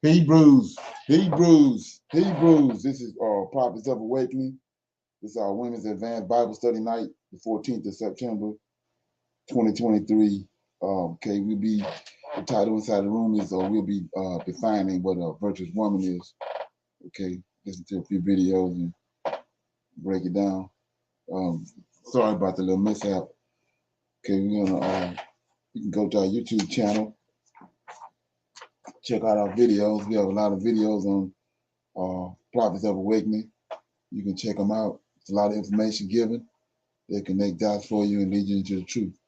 Hebrews. This is Prophets of Awakening. This is our Women's Advanced Bible Study Night, the 14th of September, 2023. Okay, the title inside the room is, we'll be defining what a virtuous woman is. Okay, listen to a few videos and break it down. Sorry about the little mishap. Okay, we're gonna, you can go to our YouTube channel, check out our videos. We have a lot of videos on Prophets of Awakening. You can check them out. It's a lot of information given. They connect dots for you and lead you into the truth.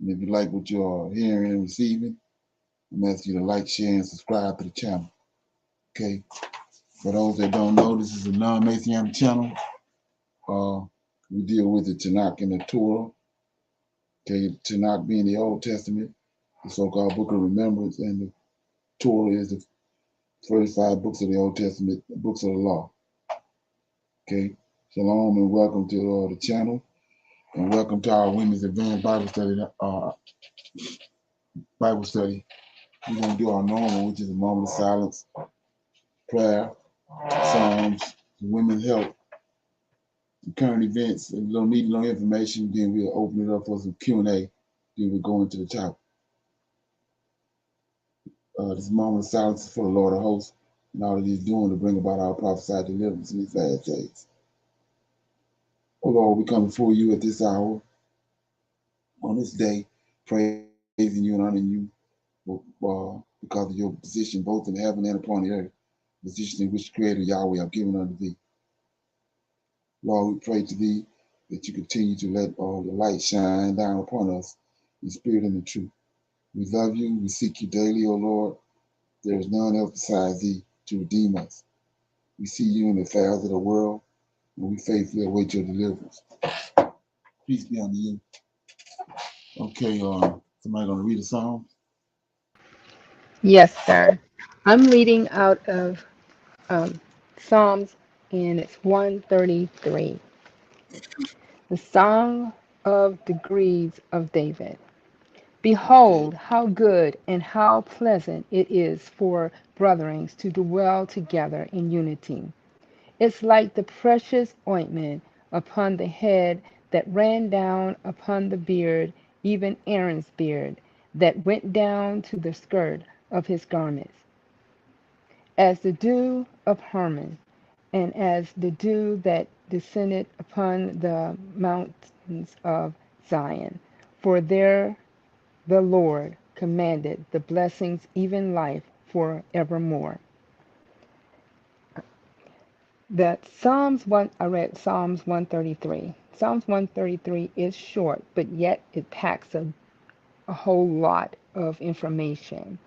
And if you like what you're hearing and receiving, I'm asking you to like, share, and subscribe to the channel. Okay. For those that don't know, this is a non-Messianic channel. We deal with the Tanakh and the Torah. Okay, Tanakh being the Old Testament, the so-called Book of Remembrance, and the Torah is the first 5 books of the Old Testament, books of the law. Okay, shalom and welcome to the channel, and welcome to our Women's Advanced Bible Study. We're going to do our normal, which is a moment of silence, prayer, psalms, women's health, current events. If you don't need no information, then we'll open it up for some Q&A. Then we'll go into the topic. This moment of silence is for the Lord of hosts and all that he's doing to bring about our prophesied deliverance in these last days. Oh Lord, we come before you at this hour, on this day, praising you and honoring you because of your position both in heaven and upon the earth, position in which Creator Yahweh have given unto thee. Lord, we pray to thee that you continue to let all the light shine down upon us in spirit and in truth. We love you, we seek you daily, O Lord. There is none else besides thee to redeem us. We see you in the affairs of the world, and we faithfully await your deliverance. Peace be unto you. Okay, somebody gonna read a psalm? Yes, sir. I'm reading out of Psalms, and it's 133. The Song of Degrees of David. Okay. Behold, how good and how pleasant it is for brethren to dwell together in unity. It's like the precious ointment upon the head that ran down upon the beard, even Aaron's beard, that went down to the skirt of his garments, as the dew of Hermon, and as the dew that descended upon the mountains of Zion. For there the Lord commanded the blessings, even life forevermore. That Psalms 1, I read Psalms 133. Psalms 133 is short, but yet it packs a whole lot of information.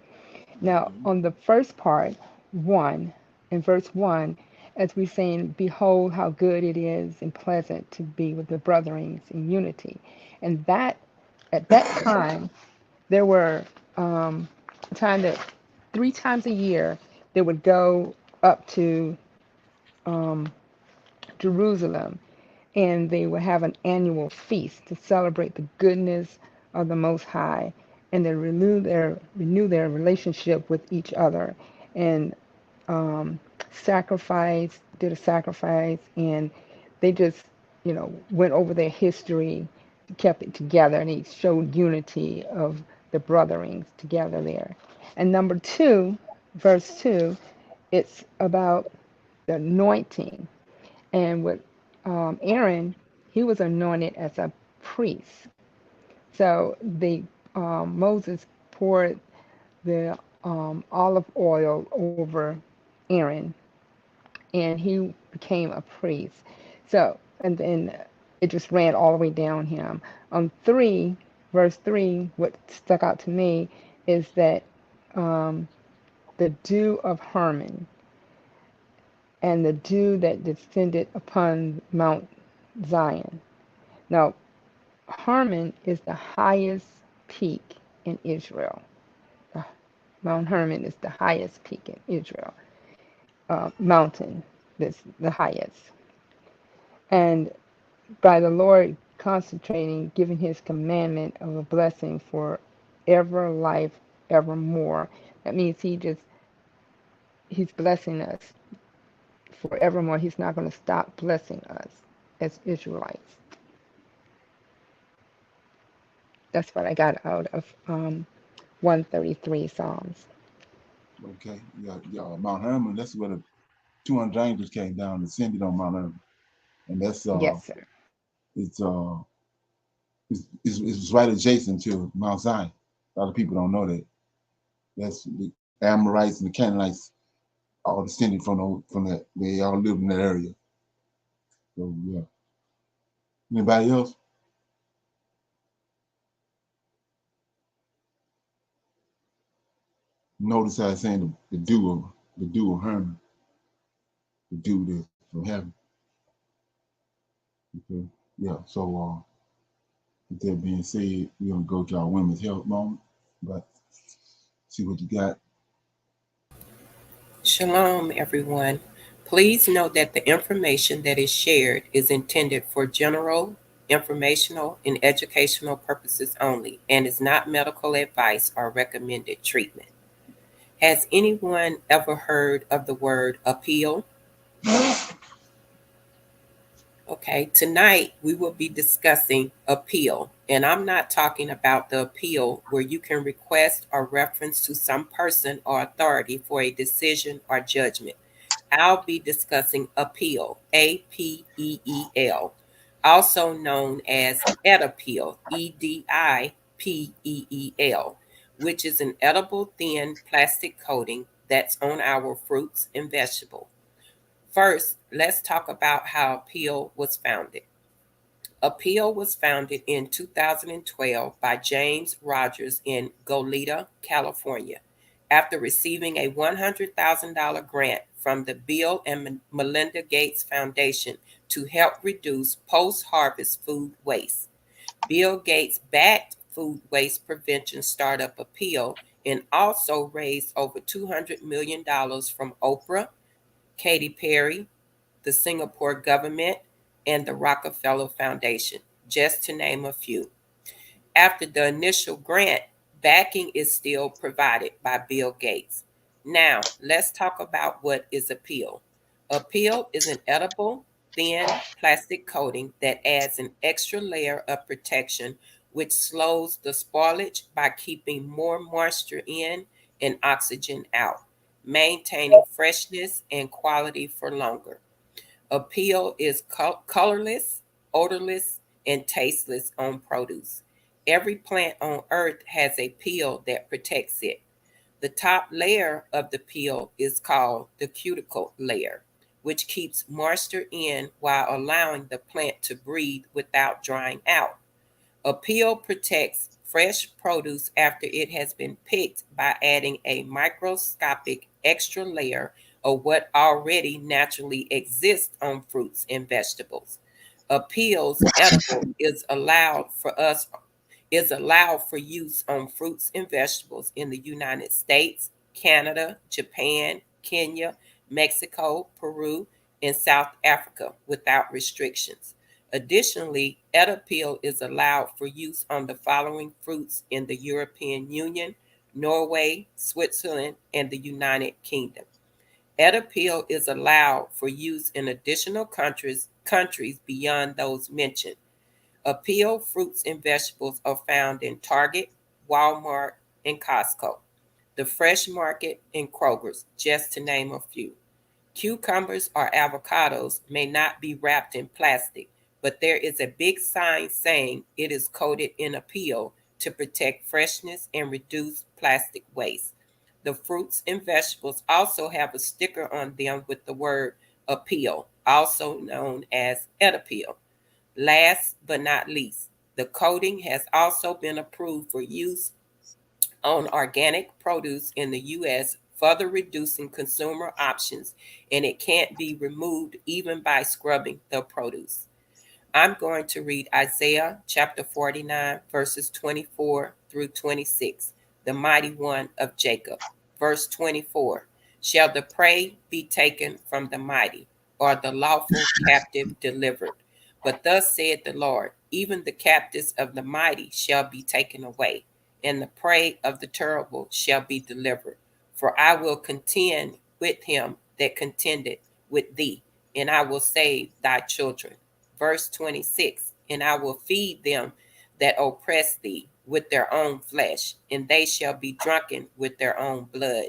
Now, on the first part, 1, in verse 1, as we're saying, behold how good it is and pleasant to be with the brethren in unity. And that, at that time, there were a time that 3 times a year they would go up to um, Jerusalem, and they would have an annual feast to celebrate the goodness of the Most High, and they renew their relationship with each other, and did a sacrifice, and they just went over their history, kept it together, and he showed unity of the brotherings together there. And number 2, verse 2, it's about the anointing. And with Aaron, he was anointed as a priest. So Moses poured the olive oil over Aaron, and he became a priest. So, and then it just ran all the way down him. 3, verse 3, what stuck out to me is that um, the dew of Hermon and the dew that descended upon Mount Zion. Now, Hermon is the highest peak in Israel. Mount Hermon is the highest peak in Israel, mountain that's the highest. And by the Lord concentrating, giving his commandment of a blessing for ever life, evermore. That means he's blessing us forevermore. He's not going to stop blessing us as Israelites. That's what I got out of 133 Psalms. Okay, yeah, Mount Hermon. That's where the 200 angels came down and ascended on Mount Hermon, and that's Yes, sir. it's it's right adjacent to Mount Zion. A lot of people don't know that. That's the Amorites and the Canaanites all descended from that. They all lived in that area. So yeah. Anybody else? Notice how it's saying the dew of Hermon, the dew that from heaven. Okay. Yeah. So with that being said, we're gonna go to our women's health moment. But see what you got. Shalom, everyone. Please note that the information that is shared is intended for general, informational, and educational purposes only and is not medical advice or recommended treatment. Has anyone ever heard of the word appeal? Okay, tonight we will be discussing appeal, and I'm not talking about the appeal where you can request or reference to some person or authority for a decision or judgment. I'll be discussing appeal, APEEL, also known as Edapeel, EDIPEEL, which is an edible thin plastic coating that's on our fruits and vegetables. First, let's talk about how Appeal was founded. Appeal was founded in 2012 by James Rogers in Goleta, California, after receiving a $100,000 grant from the Bill and Melinda Gates Foundation to help reduce post harvest food waste. Bill Gates backed food waste prevention startup Appeal and also raised over $200 million from Oprah, Katy Perry, the Singapore government, and the Rockefeller Foundation, just to name a few. After the initial grant, backing is still provided by Bill Gates. Now, let's talk about what is Appeal. Appeal is an edible, thin plastic coating that adds an extra layer of protection which slows the spoilage by keeping more moisture in and oxygen out, maintaining freshness and quality for longer. Appeal is colorless, odorless, and tasteless on produce. Every plant on earth has a peel that protects it. The top layer of the peel is called the cuticle layer, which keeps moisture in while allowing the plant to breathe without drying out. A peel protects fresh produce after it has been picked by adding a microscopic extra layer of what already naturally exists on fruits and vegetables. A peel's edible is allowed for use on fruits and vegetables in the United States, Canada, Japan, Kenya, Mexico, Peru, and South Africa without restrictions. Additionally, Edapeel is allowed for use on the following fruits in the European Union, Norway, Switzerland, and the United Kingdom. Edapeel is allowed for use in additional countries beyond those mentioned. Appeal fruits and vegetables are found in Target, Walmart, and Costco, the Fresh Market, and Kroger's, just to name a few. Cucumbers or avocados may not be wrapped in plastic, but there is a big sign saying it is coated in Appeal to protect freshness and reduce plastic waste. The fruits and vegetables also have a sticker on them with the word Appeal, also known as Edapeel. Last but not least, the coating has also been approved for use on organic produce in the U.S., further reducing consumer options, and it can't be removed even by scrubbing the produce. I'm going to read Isaiah chapter 49, verses 24 through 26, the mighty one of Jacob. Verse 24. Shall the prey be taken from the mighty, or the lawful captive delivered? But thus saith the Lord, even the captives of the mighty shall be taken away, and the prey of the terrible shall be delivered. For I will contend with him that contended with thee, and I will save thy children. Verse 26. And I will feed them that oppress thee with their own flesh, and they shall be drunken with their own blood,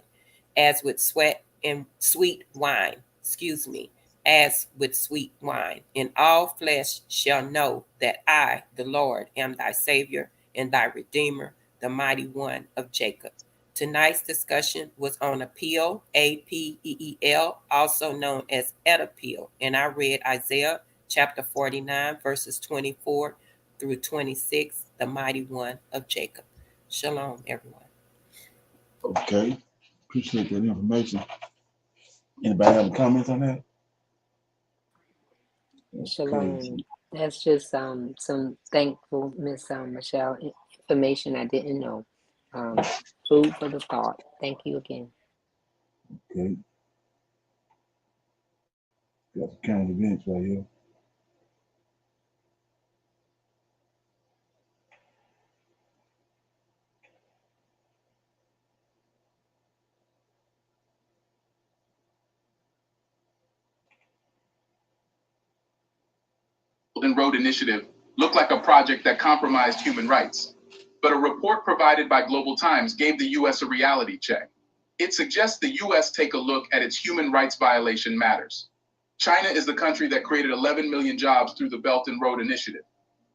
as with sweat and sweet wine. Excuse me, as with sweet wine. And all flesh shall know that I, the Lord, am thy Savior and thy Redeemer, the mighty one of Jacob. Tonight's discussion was on appeal, A-P-E-E-L, also known as Edappeal, and I read Isaiah chapter 49, verses 24 through 26, the mighty one of Jacob. Shalom, everyone. Okay. Appreciate that information. Anybody have any comments on that? That's Shalom. crazy. That's just some thankful Miss Michelle information I didn't know. Food for the thought. Thank you again. Okay. Got some kind of events right here. and Road Initiative looked like a project that compromised human rights. But a report provided by Global Times gave the U.S. a reality check. It suggests the U.S. take a look at its human rights violation matters. China is the country that created 11 million jobs through the Belt and Road Initiative.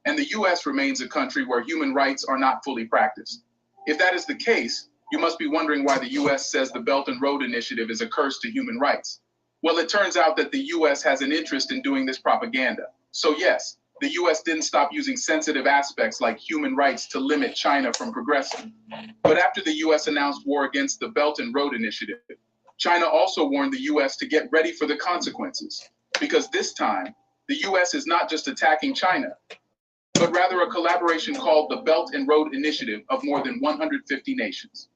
And the U.S. remains a country where human rights are not fully practiced. If that is the case, you must be wondering why the U.S. says the Belt and Road Initiative is a curse to human rights. Well, it turns out that the U.S. has an interest in doing this propaganda. So yes, the U.S. didn't stop using sensitive aspects like human rights to limit China from progressing. But after the U.S. announced war against the Belt and Road Initiative, China also warned the U.S. to get ready for the consequences. Because this time, the U.S. is not just attacking China, but rather a collaboration called the Belt and Road Initiative of more than 150 nations.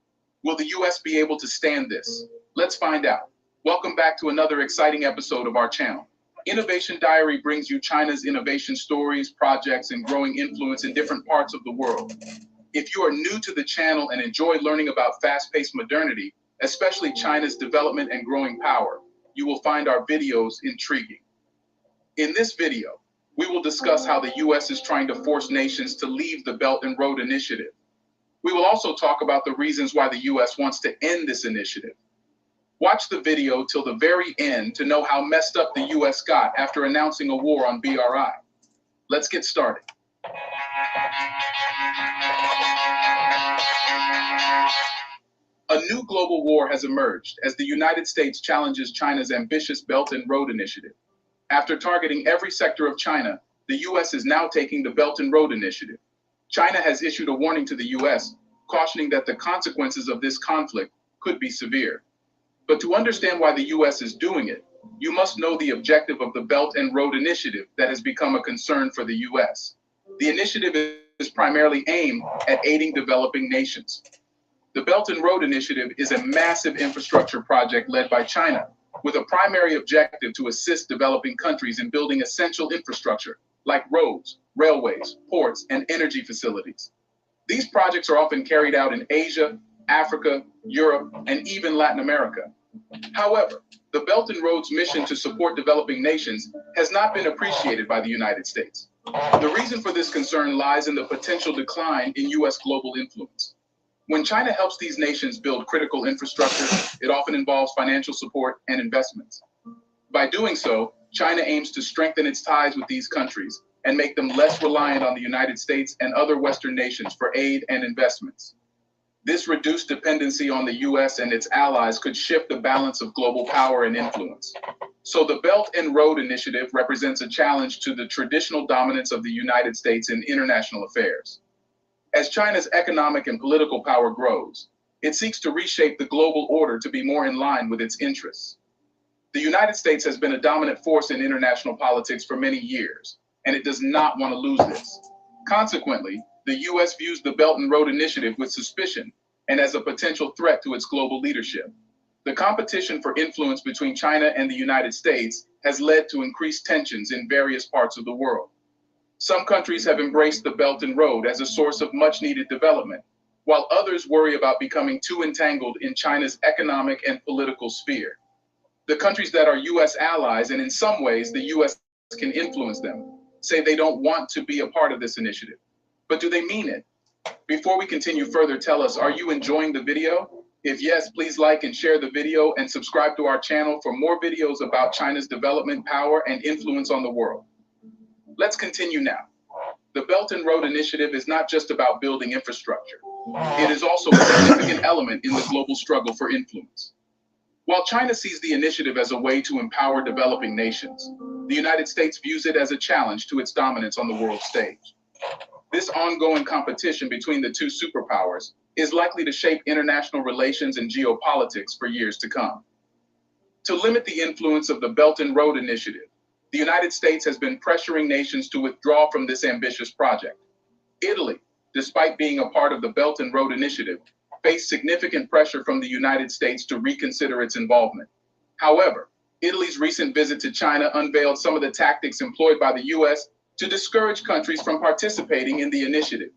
Will the U.S. be able to stand this? Let's find out. Welcome back to another exciting episode of our channel. Innovation Diary brings you China's innovation stories, projects, and growing influence in different parts of the world. If you are new to the channel and enjoy learning about fast-paced modernity, especially China's development and growing power, you will find our videos intriguing. In this video, we will discuss how the U.S. is trying to force nations to leave the Belt and Road Initiative. We will also talk about the reasons why the U.S. wants to end this initiative. Watch the video till the very end to know how messed up the U.S. got after announcing a war on BRI. Let's get started. A new global war has emerged as the United States challenges China's ambitious Belt and Road Initiative. After targeting every sector of China, the U.S. is now taking the Belt and Road Initiative. China has issued a warning to the U.S., cautioning that the consequences of this conflict could be severe. But to understand why the U.S. is doing it, you must know the objective of the Belt and Road Initiative that has become a concern for the U.S. The initiative is primarily aimed at aiding developing nations. The Belt and Road Initiative is a massive infrastructure project led by China, with a primary objective to assist developing countries in building essential infrastructure like roads, railways, ports, and energy facilities. These projects are often carried out in Asia, Africa, Europe, and even Latin America. However, the Belt and Road's mission to support developing nations has not been appreciated by the United States. The reason for this concern lies in the potential decline in U.S. global influence. When China helps these nations build critical infrastructure, it often involves financial support and investments. By doing so, China aims to strengthen its ties with these countries and make them less reliant on the United States and other Western nations for aid and investments. This reduced dependency on the U.S. and its allies could shift the balance of global power and influence. So the Belt and Road Initiative represents a challenge to the traditional dominance of the United States in international affairs. As China's economic and political power grows, it seeks to reshape the global order to be more in line with its interests. The United States has been a dominant force in international politics for many years, and it does not want to lose this. Consequently, the U.S. views the Belt and Road Initiative with suspicion and as a potential threat to its global leadership. The competition for influence between China and the United States has led to increased tensions in various parts of the world. Some countries have embraced the Belt and Road as a source of much-needed development, while others worry about becoming too entangled in China's economic and political sphere. The countries that are U.S. allies, and in some ways the U.S. can influence them, say they don't want to be a part of this initiative. But do they mean it? Before we continue further, tell us, are you enjoying the video? If yes, please like and share the video and subscribe to our channel for more videos about China's development, power, and influence on the world. Let's continue now. The Belt and Road Initiative is not just about building infrastructure. It is also a significant element in the global struggle for influence. While China sees the initiative as a way to empower developing nations, the United States views it as a challenge to its dominance on the world stage. This ongoing competition between the two superpowers is likely to shape international relations and geopolitics for years to come. To limit the influence of the Belt and Road Initiative, the United States has been pressuring nations to withdraw from this ambitious project. Italy, despite being a part of the Belt and Road Initiative, faced significant pressure from the United States to reconsider its involvement. However, Italy's recent visit to China unveiled some of the tactics employed by the U.S. to discourage countries from participating in the initiative.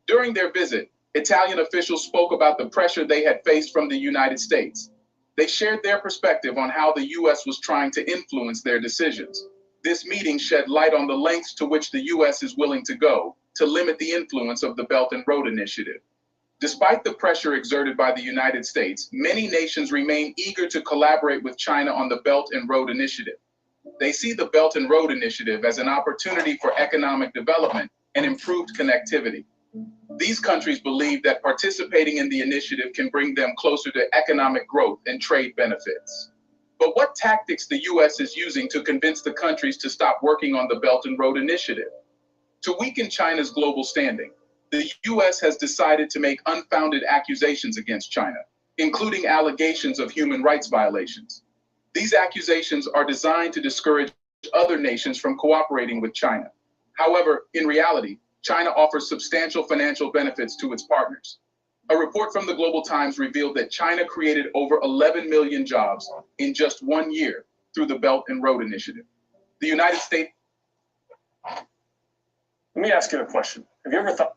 During their visit, Italian officials spoke about the pressure they had faced from the United States. They shared their perspective on how the U.S. was trying to influence their decisions. This meeting shed light on the lengths to which the U.S. is willing to go to limit the influence of the Belt and Road Initiative. Despite the pressure exerted by the United States, many nations remain eager to collaborate with China on the Belt and Road Initiative. They see the Belt and Road Initiative as an opportunity for economic development and improved connectivity. These countries believe that participating in the initiative can bring them closer to economic growth and trade benefits. But what tactics the U.S. is using to convince the countries to stop working on the Belt and Road Initiative? To weaken China's global standing, the U.S. has decided to make unfounded accusations against China, including allegations of human rights violations. These accusations are designed to discourage other nations from cooperating with China. However, in reality, China offers substantial financial benefits to its partners. A report from the Global Times revealed that China created over 11 million jobs in just 1 year through the Belt and Road Initiative. The United States. Let me ask you a question. Have you ever thought?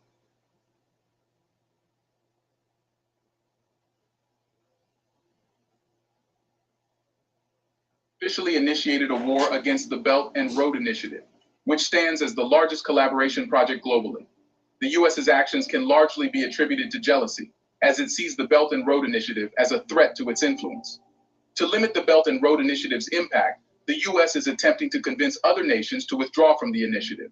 Officially initiated a war against the Belt and Road Initiative, which stands as the largest collaboration project globally. The U.S.'s actions can largely be attributed to jealousy, as it sees the Belt and Road Initiative as a threat to its influence. To limit the Belt and Road Initiative's impact, the U.S. is attempting to convince other nations to withdraw from the initiative.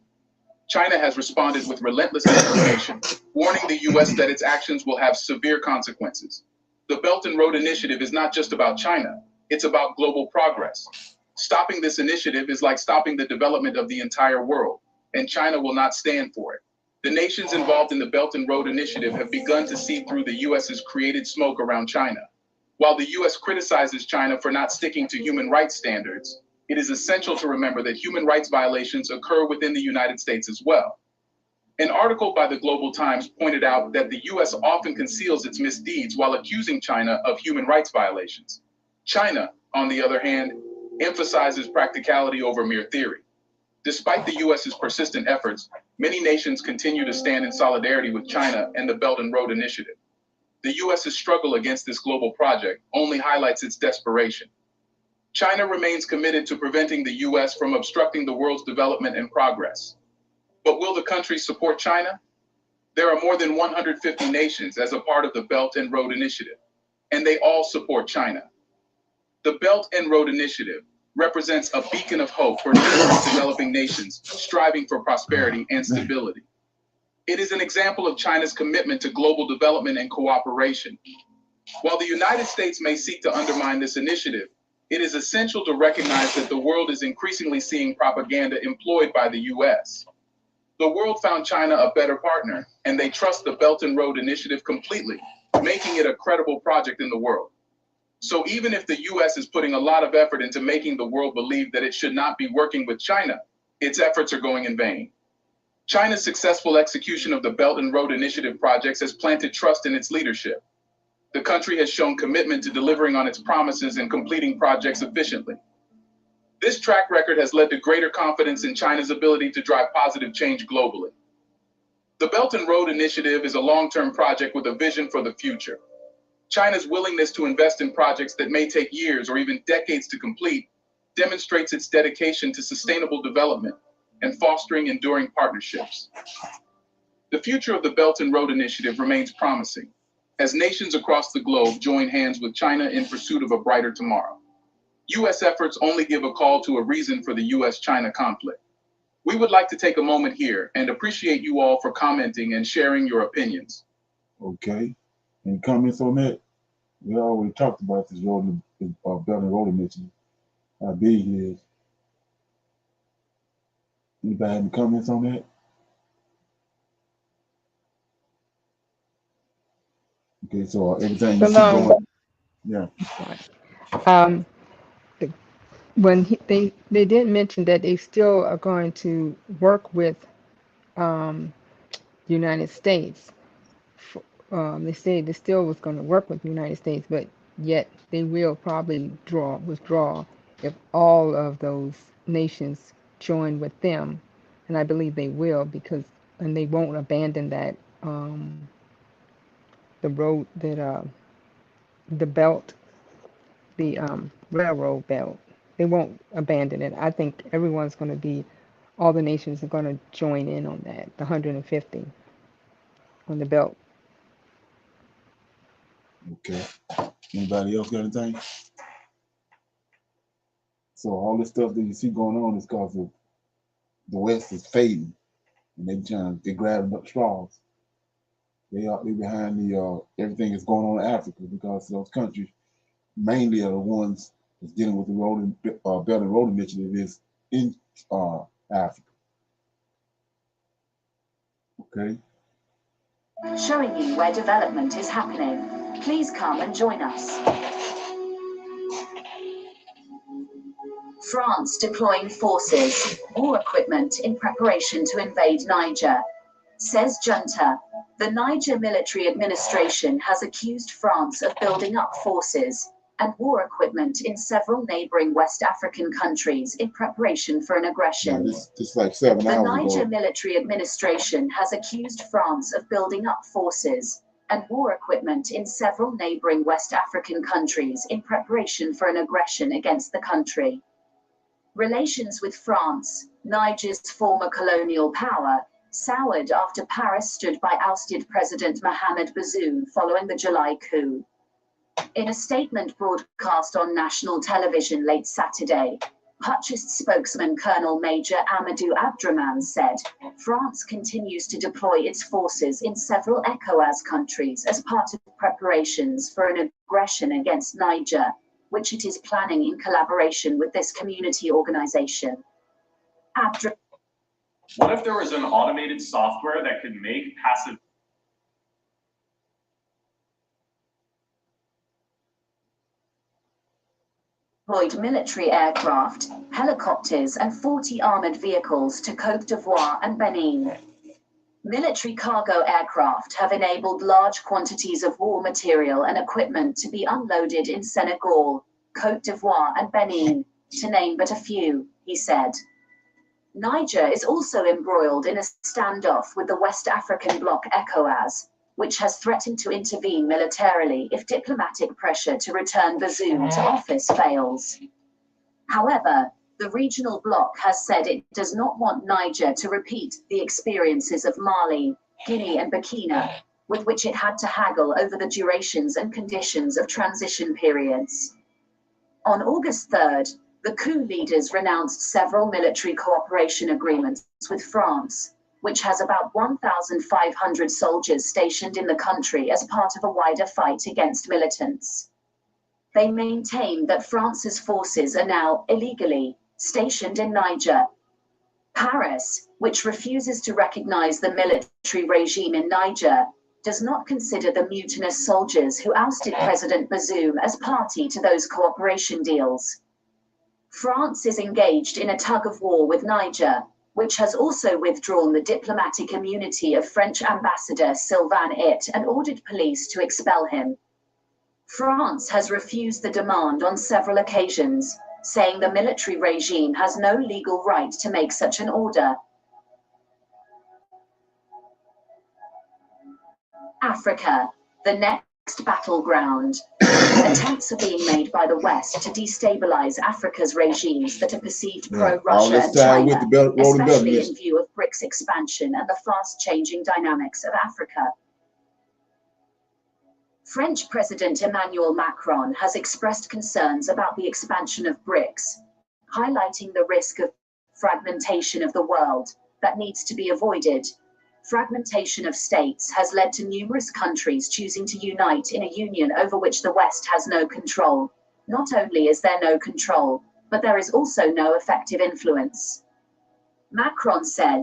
China has responded with relentless information, warning the U.S. that its actions will have severe consequences. The Belt and Road Initiative is not just about China, it's about global progress. Stopping this initiative is like stopping the development of the entire world, and China will not stand for it. The nations involved in the Belt and Road Initiative have begun to see through the U.S.'s created smoke around China. While the U.S. criticizes China for not sticking to human rights standards, it is essential to remember that human rights violations occur within the United States as well. An article by the Global Times pointed out that the U.S. often conceals its misdeeds while accusing China of human rights violations. China, on the other hand, emphasizes practicality over mere theory. Despite the U.S.'s persistent efforts, many nations continue to stand in solidarity with China and the Belt and Road Initiative. The U.S.'s struggle against this global project only highlights its desperation. China remains committed to preventing the U.S. from obstructing the world's development and progress. But will the country support China? There are more than 150 nations as a part of the Belt and Road Initiative, and they all support China. The Belt and Road Initiative represents a beacon of hope for numerous developing nations striving for prosperity and stability. It is an example of China's commitment to global development and cooperation. While the United States may seek to undermine this initiative, it is essential to recognize that the world is increasingly seeing propaganda employed by the U.S. The world found China a better partner, and they trust the Belt and Road Initiative completely, making it a credible project in the world. So even if the US is putting a lot of effort into making the world believe that it should not be working with China, its efforts are going in vain. China's successful execution of the Belt and Road Initiative projects has planted trust in its leadership. The country has shown commitment to delivering on its promises and completing projects efficiently. This track record has led to greater confidence in China's ability to drive positive change globally. The Belt and Road Initiative is a long-term project with a vision for the future. China's willingness to invest in projects that may take years or even decades to complete demonstrates its dedication to sustainable development and fostering enduring partnerships. The future of the Belt and Road Initiative remains promising as nations across the globe join hands with China in pursuit of a brighter tomorrow. U.S. efforts only give a call to a reason for the U.S.-China conflict. We would like to take a moment here and appreciate you all for commenting and sharing your opinions. Okay. Any comments on that? We already talked about this Belt and Road Initiative. How big it is. Anybody have any comments on that? Okay, so everything you see going, yeah. Um, they did mention that they still are going to work with the United States. They said they still was going to work with the United States, but yet they will probably withdraw if all of those nations join with them, and I believe they will and they won't abandon that the road that the belt, the railroad belt. They won't abandon it. I think all the nations are going to join in on that, the 150 on the belt. Okay. Anybody else got anything? So all this stuff that you see going on is because of the West is fading, and they grabbing up straws. They behind the everything that's going on in Africa because those countries mainly are the ones that's dealing with the Belt and Road Initiative is in Africa. Okay. Showing you where development is happening. Please come and join us. France deploying forces, war equipment in preparation to invade Niger. Says junta. The Niger military administration has accused France of building up forces and war equipment in several neighboring West African countries in preparation for an aggression. Yeah, this like 7 the hours Niger ago. military administration has accused France of building up forces and war equipment in several neighboring West African countries in preparation for an aggression against the country. Relations with France, Niger's former colonial power, soured after Paris stood by ousted President Mohamed Bazoum following the July coup. In a statement broadcast on national television late Saturday, Putschist spokesman Colonel Major Amadou Abdrahman said, France continues to deploy its forces in several ECOWAS countries as part of preparations for an aggression against Niger, which it is planning in collaboration with this community organization. What if there was an automated software that could make passive deployed military aircraft, helicopters and 40 armored vehicles to Côte d'Ivoire and Benin. Military cargo aircraft have enabled large quantities of war material and equipment to be unloaded in Senegal, Côte d'Ivoire and Benin, to name but a few, he said. Niger is also embroiled in a standoff with the West African bloc ECOWAS, which has threatened to intervene militarily if diplomatic pressure to return Bazoum to office fails. However, the regional bloc has said it does not want Niger to repeat the experiences of Mali, Guinea and Burkina, with which it had to haggle over the durations and conditions of transition periods. On August 3rd, the coup leaders renounced several military cooperation agreements with France, which has about 1,500 soldiers stationed in the country as part of a wider fight against militants. They maintain that France's forces are now illegally stationed in Niger. Paris, which refuses to recognize the military regime in Niger, does not consider the mutinous soldiers who ousted President Bazoum as party to those cooperation deals. France is engaged in a tug-of-war with Niger, which has also withdrawn the diplomatic immunity of French ambassador Sylvain It and ordered police to expel him. France has refused the demand on several occasions, saying the military regime has no legal right to make such an order. Africa, the next battleground. Attempts are being made by the West to destabilize Africa's regimes that are perceived pro-Russia and China, especially in view of BRICS expansion and the fast-changing dynamics of Africa. French President Emmanuel Macron has expressed concerns about the expansion of BRICS, highlighting the risk of fragmentation of the world that needs to be avoided. Fragmentation of states has led to numerous countries choosing to unite in a union over which the West has no control. Not only is there no control, but there is also no effective influence. Macron said,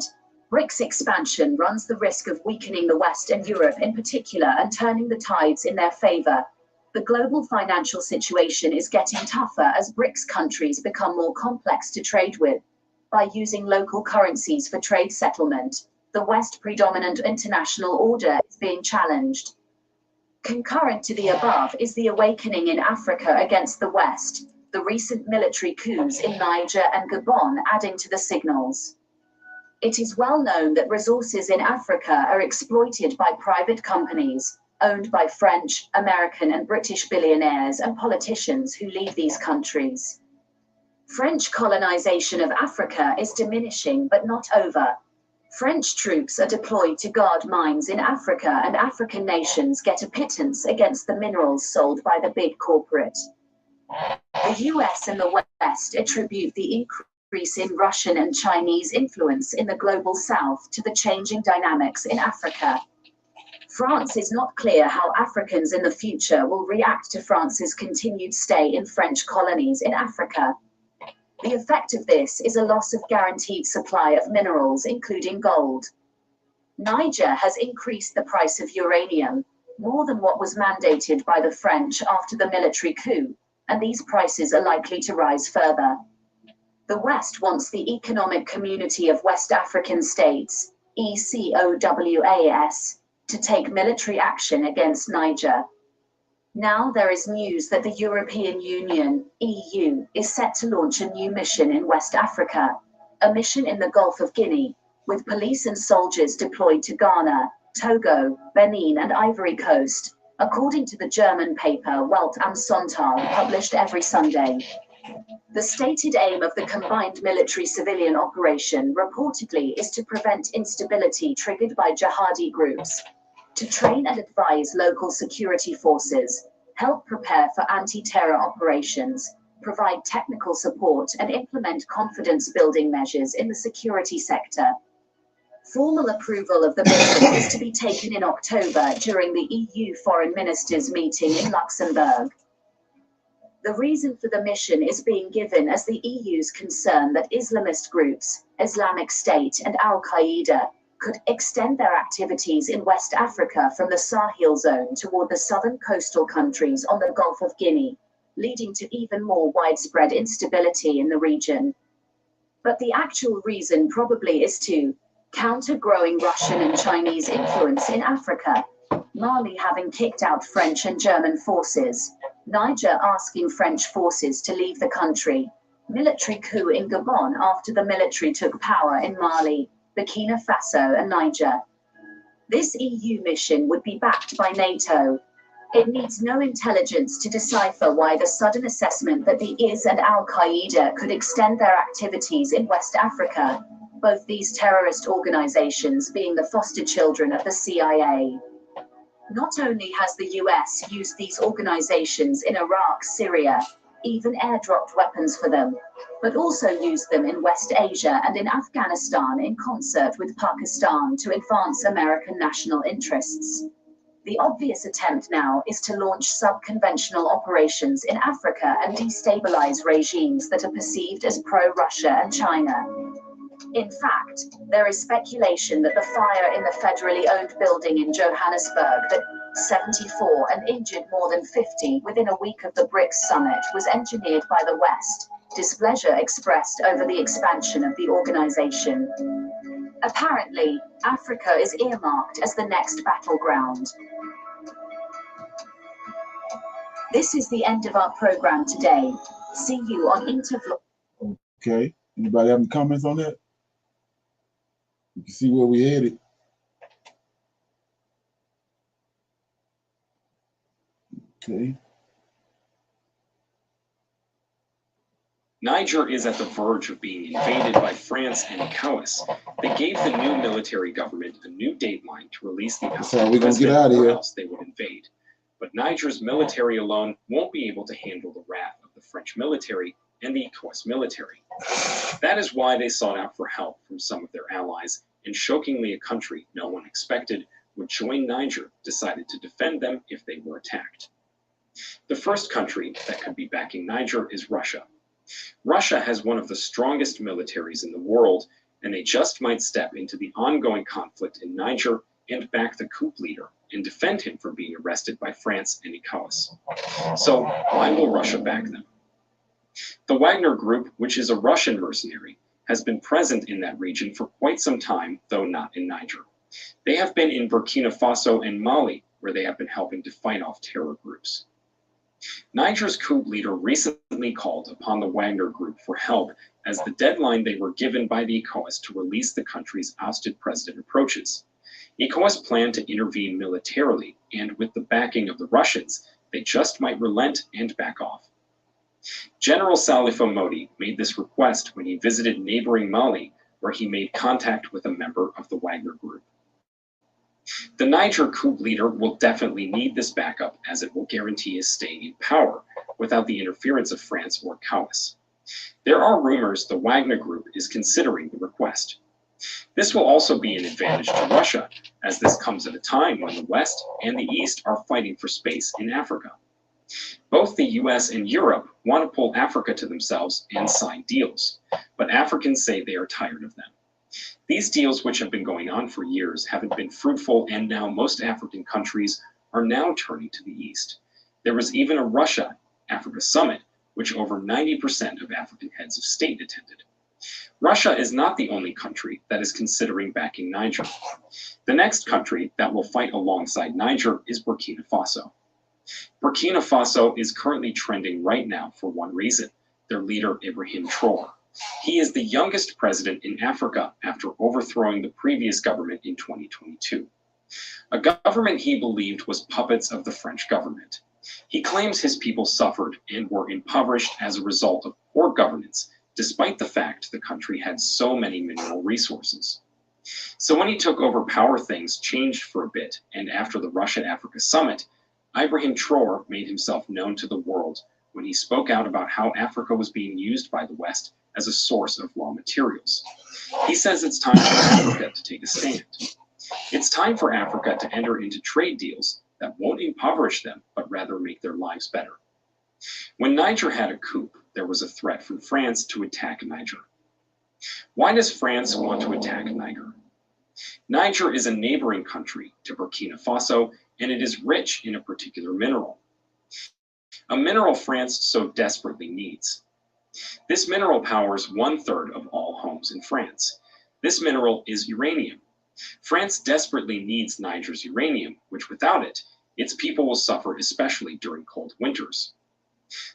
BRICS expansion runs the risk of weakening the West and Europe in particular and turning the tides in their favor. The global financial situation is getting tougher as BRICS countries become more complex to trade with. By using local currencies for trade settlement, the West predominant international order is being challenged. Concurrent to the above is the awakening in Africa against the West, the recent military coups in Niger and Gabon adding to the signals. It is well known that resources in Africa are exploited by private companies, owned by French, American and British billionaires and politicians who lead these countries. French colonization of Africa is diminishing but not over. French troops are deployed to guard mines in Africa and African nations get a pittance against the minerals sold by the big corporate. The US and the West attribute the increase in Russian and Chinese influence in the global South to the changing dynamics in Africa. France is not clear how Africans in the future will react to France's continued stay in French colonies in Africa. The effect of this is a loss of guaranteed supply of minerals, including gold. Niger has increased the price of uranium, more than what was mandated by the French after the military coup, and these prices are likely to rise further. The West wants the Economic Community of West African States, ECOWAS, to take military action against Niger. Now there is news that the European Union, EU, is set to launch a new mission in West Africa, a mission in the Gulf of Guinea, with police and soldiers deployed to Ghana, Togo, Benin and Ivory Coast, according to the German paper Welt am Sonntag, published every Sunday. The stated aim of the combined military-civilian operation reportedly is to prevent instability triggered by jihadi groups, to train and advise local security forces, help prepare for anti-terror operations, provide technical support and implement confidence-building measures in the security sector. Formal approval of the mission is to be taken in October during the EU Foreign Ministers meeting in Luxembourg. The reason for the mission is being given as the EU's concern that Islamist groups, Islamic State and Al-Qaeda, could extend their activities in West Africa from the Sahel zone toward the southern coastal countries on the Gulf of Guinea, leading to even more widespread instability in the region. But the actual reason probably is to counter growing Russian and Chinese influence in Africa, Mali having kicked out French and German forces, Niger asking French forces to leave the country, military coup in Gabon after the military took power in Mali, Burkina Faso and Niger. This EU mission would be backed by NATO. It needs no intelligence to decipher why the sudden assessment that the IS and Al-Qaeda could extend their activities in West Africa, both these terrorist organizations being the foster children of the CIA. Not only has the US used these organizations in Iraq, Syria, even airdropped weapons for them, but also used them in West Asia and in Afghanistan in concert with Pakistan to advance American national interests. The obvious attempt now is to launch sub-conventional operations in Africa and destabilize regimes that are perceived as pro-Russia and China. In fact, there is speculation that the fire in the federally owned building in Johannesburg that 74 and injured more than 50 within a week of the BRICS summit was engineered by the West, displeasure expressed over the expansion of the organization. Apparently, Africa is earmarked as the next battleground. This is the end of our program today. See you on Intervlog. Okay. Anybody have any comments on that? You can see where we headed. Okay. Niger is at the verge of being invaded by France and ECOWAS. They gave the new military government a new dateline to release the president or else they would invade. But Niger's military alone won't be able to handle the wrath of the French military and the ECOWAS military. That is why they sought out for help from some of their allies, and shockingly a country no one expected would join Niger decided to defend them if they were attacked. The first country that could be backing Niger is Russia. Russia has one of the strongest militaries in the world, and they just might step into the ongoing conflict in Niger and back the coup leader and defend him from being arrested by France and ECOWAS. So why will Russia back them? The Wagner Group, which is a Russian mercenary, has been present in that region for quite some time, though not in Niger. They have been in Burkina Faso and Mali, where they have been helping to fight off terror groups. Niger's coup leader recently called upon the Wagner Group for help as the deadline they were given by the ECOWAS to release the country's ousted president approaches. ECOWAS planned to intervene militarily, and with the backing of the Russians, they just might relent and back off. General Salifo Modi made this request when he visited neighboring Mali, where he made contact with a member of the Wagner Group. The Niger coup leader will definitely need this backup, as it will guarantee his staying in power without the interference of France or ECOWAS. There are rumors the Wagner Group is considering the request. This will also be an advantage to Russia, as this comes at a time when the West and the East are fighting for space in Africa. Both the US and Europe want to pull Africa to themselves and sign deals, but Africans say they are tired of them. These deals, which have been going on for years, haven't been fruitful, and now most African countries are now turning to the East. There was even a Russia-Africa summit, which over 90% of African heads of state attended. Russia is not the only country that is considering backing Niger. The next country that will fight alongside Niger is Burkina Faso. Burkina Faso is currently trending right now for one reason: their leader Ibrahim Traoré. He is the youngest president in Africa after overthrowing the previous government in 2022. A government he believed was puppets of the French government. He claims his people suffered and were impoverished as a result of poor governance, despite the fact the country had so many mineral resources. So when he took over power, things changed for a bit, and after the Russia-Africa summit, Ibrahim Traoré made himself known to the world when he spoke out about how Africa was being used by the West as a source of raw materials. He says it's time for Africa to take a stand. It's time for Africa to enter into trade deals that won't impoverish them, but rather make their lives better. When Niger had a coup, there was a threat from France to attack Niger. Why does France want to attack Niger? Niger is a neighboring country to Burkina Faso, and it is rich in a particular mineral. A mineral France so desperately needs. This mineral powers 1/3 of all homes in France. This mineral is uranium. France desperately needs Niger's uranium, which without it, its people will suffer, especially during cold winters.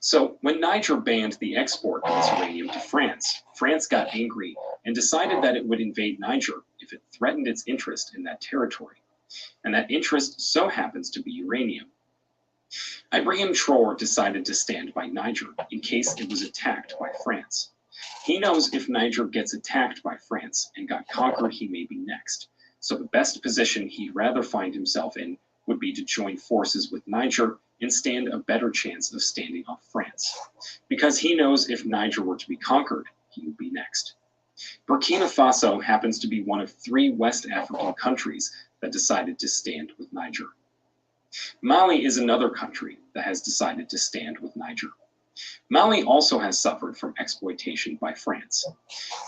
So when Niger banned the export of its uranium to France, France got angry and decided that it would invade Niger if it threatened its interest in that territory. And that interest so happens to be uranium. Ibrahim Traoré decided to stand by Niger in case it was attacked by France. He knows if Niger gets attacked by France and got conquered, he may be next. So the best position he'd rather find himself in would be to join forces with Niger and stand a better chance of standing off France. Because he knows if Niger were to be conquered, he would be next. Burkina Faso happens to be one of 3 West African countries that decided to stand with Niger. Mali is another country that has decided to stand with Niger. Mali also has suffered from exploitation by France.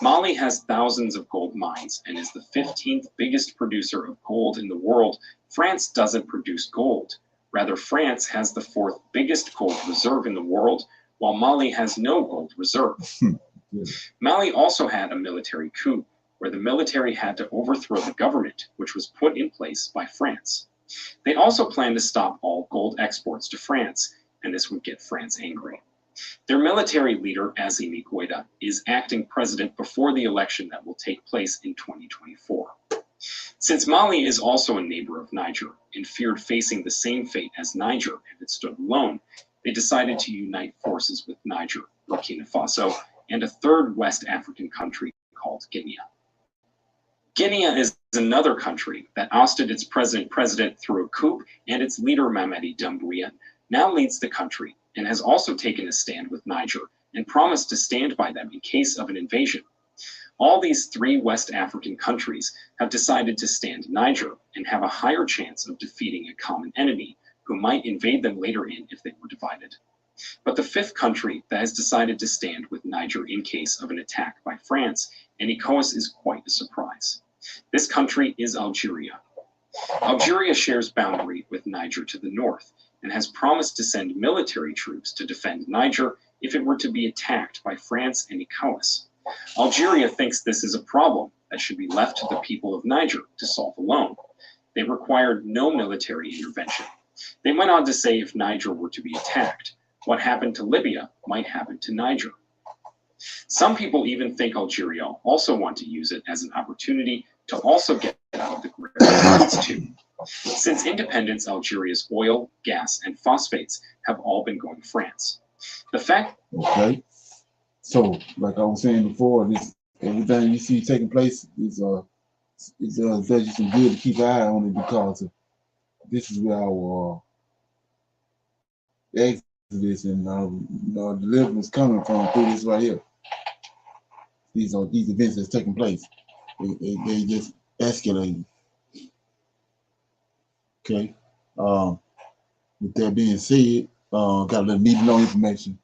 Mali has thousands of gold mines and is the 15th biggest producer of gold in the world. France doesn't produce gold. Rather, France has the 4th biggest gold reserve in the world, while Mali has no gold reserve. Mali also had a military coup, where the military had to overthrow the government, which was put in place by France. They also planned to stop all gold exports to France, and this would get France angry. Their military leader, Assimi Goïta, is acting president before the election that will take place in 2024. Since Mali is also a neighbor of Niger and feared facing the same fate as Niger if it stood alone, they decided to unite forces with Niger, Burkina Faso, and a third West African country called Guinea. Guinea is another country that ousted its president through a coup, and its leader, Mamadi Doumbouya, now leads the country and has also taken a stand with Niger and promised to stand by them in case of an invasion. All these 3 West African countries have decided to stand Niger and have a higher chance of defeating a common enemy who might invade them later if they were divided. But the 5th country that has decided to stand with Niger in case of an attack by France and ECOWAS is quite a surprise. This country is Algeria. Algeria shares boundary with Niger to the north and has promised to send military troops to defend Niger if it were to be attacked by France and ECOWAS. Algeria thinks this is a problem that should be left to the people of Niger to solve alone. They required no military intervention. They went on to say if Niger were to be attacked, what happened to Libya might happen to Niger. Some people even think Algeria also want to use it as an opportunity to also get out of the grip of France too. Since independence, Algeria's oil, gas, and phosphates have all been going to France. The fact... Okay. So, like I was saying before, this everything you see taking place is does you some good to keep an eye on it, because this is where our exodus and deliverance coming from, through this right here. These events that's taking place. They just escalating. Okay. With that being said, got a little need no information.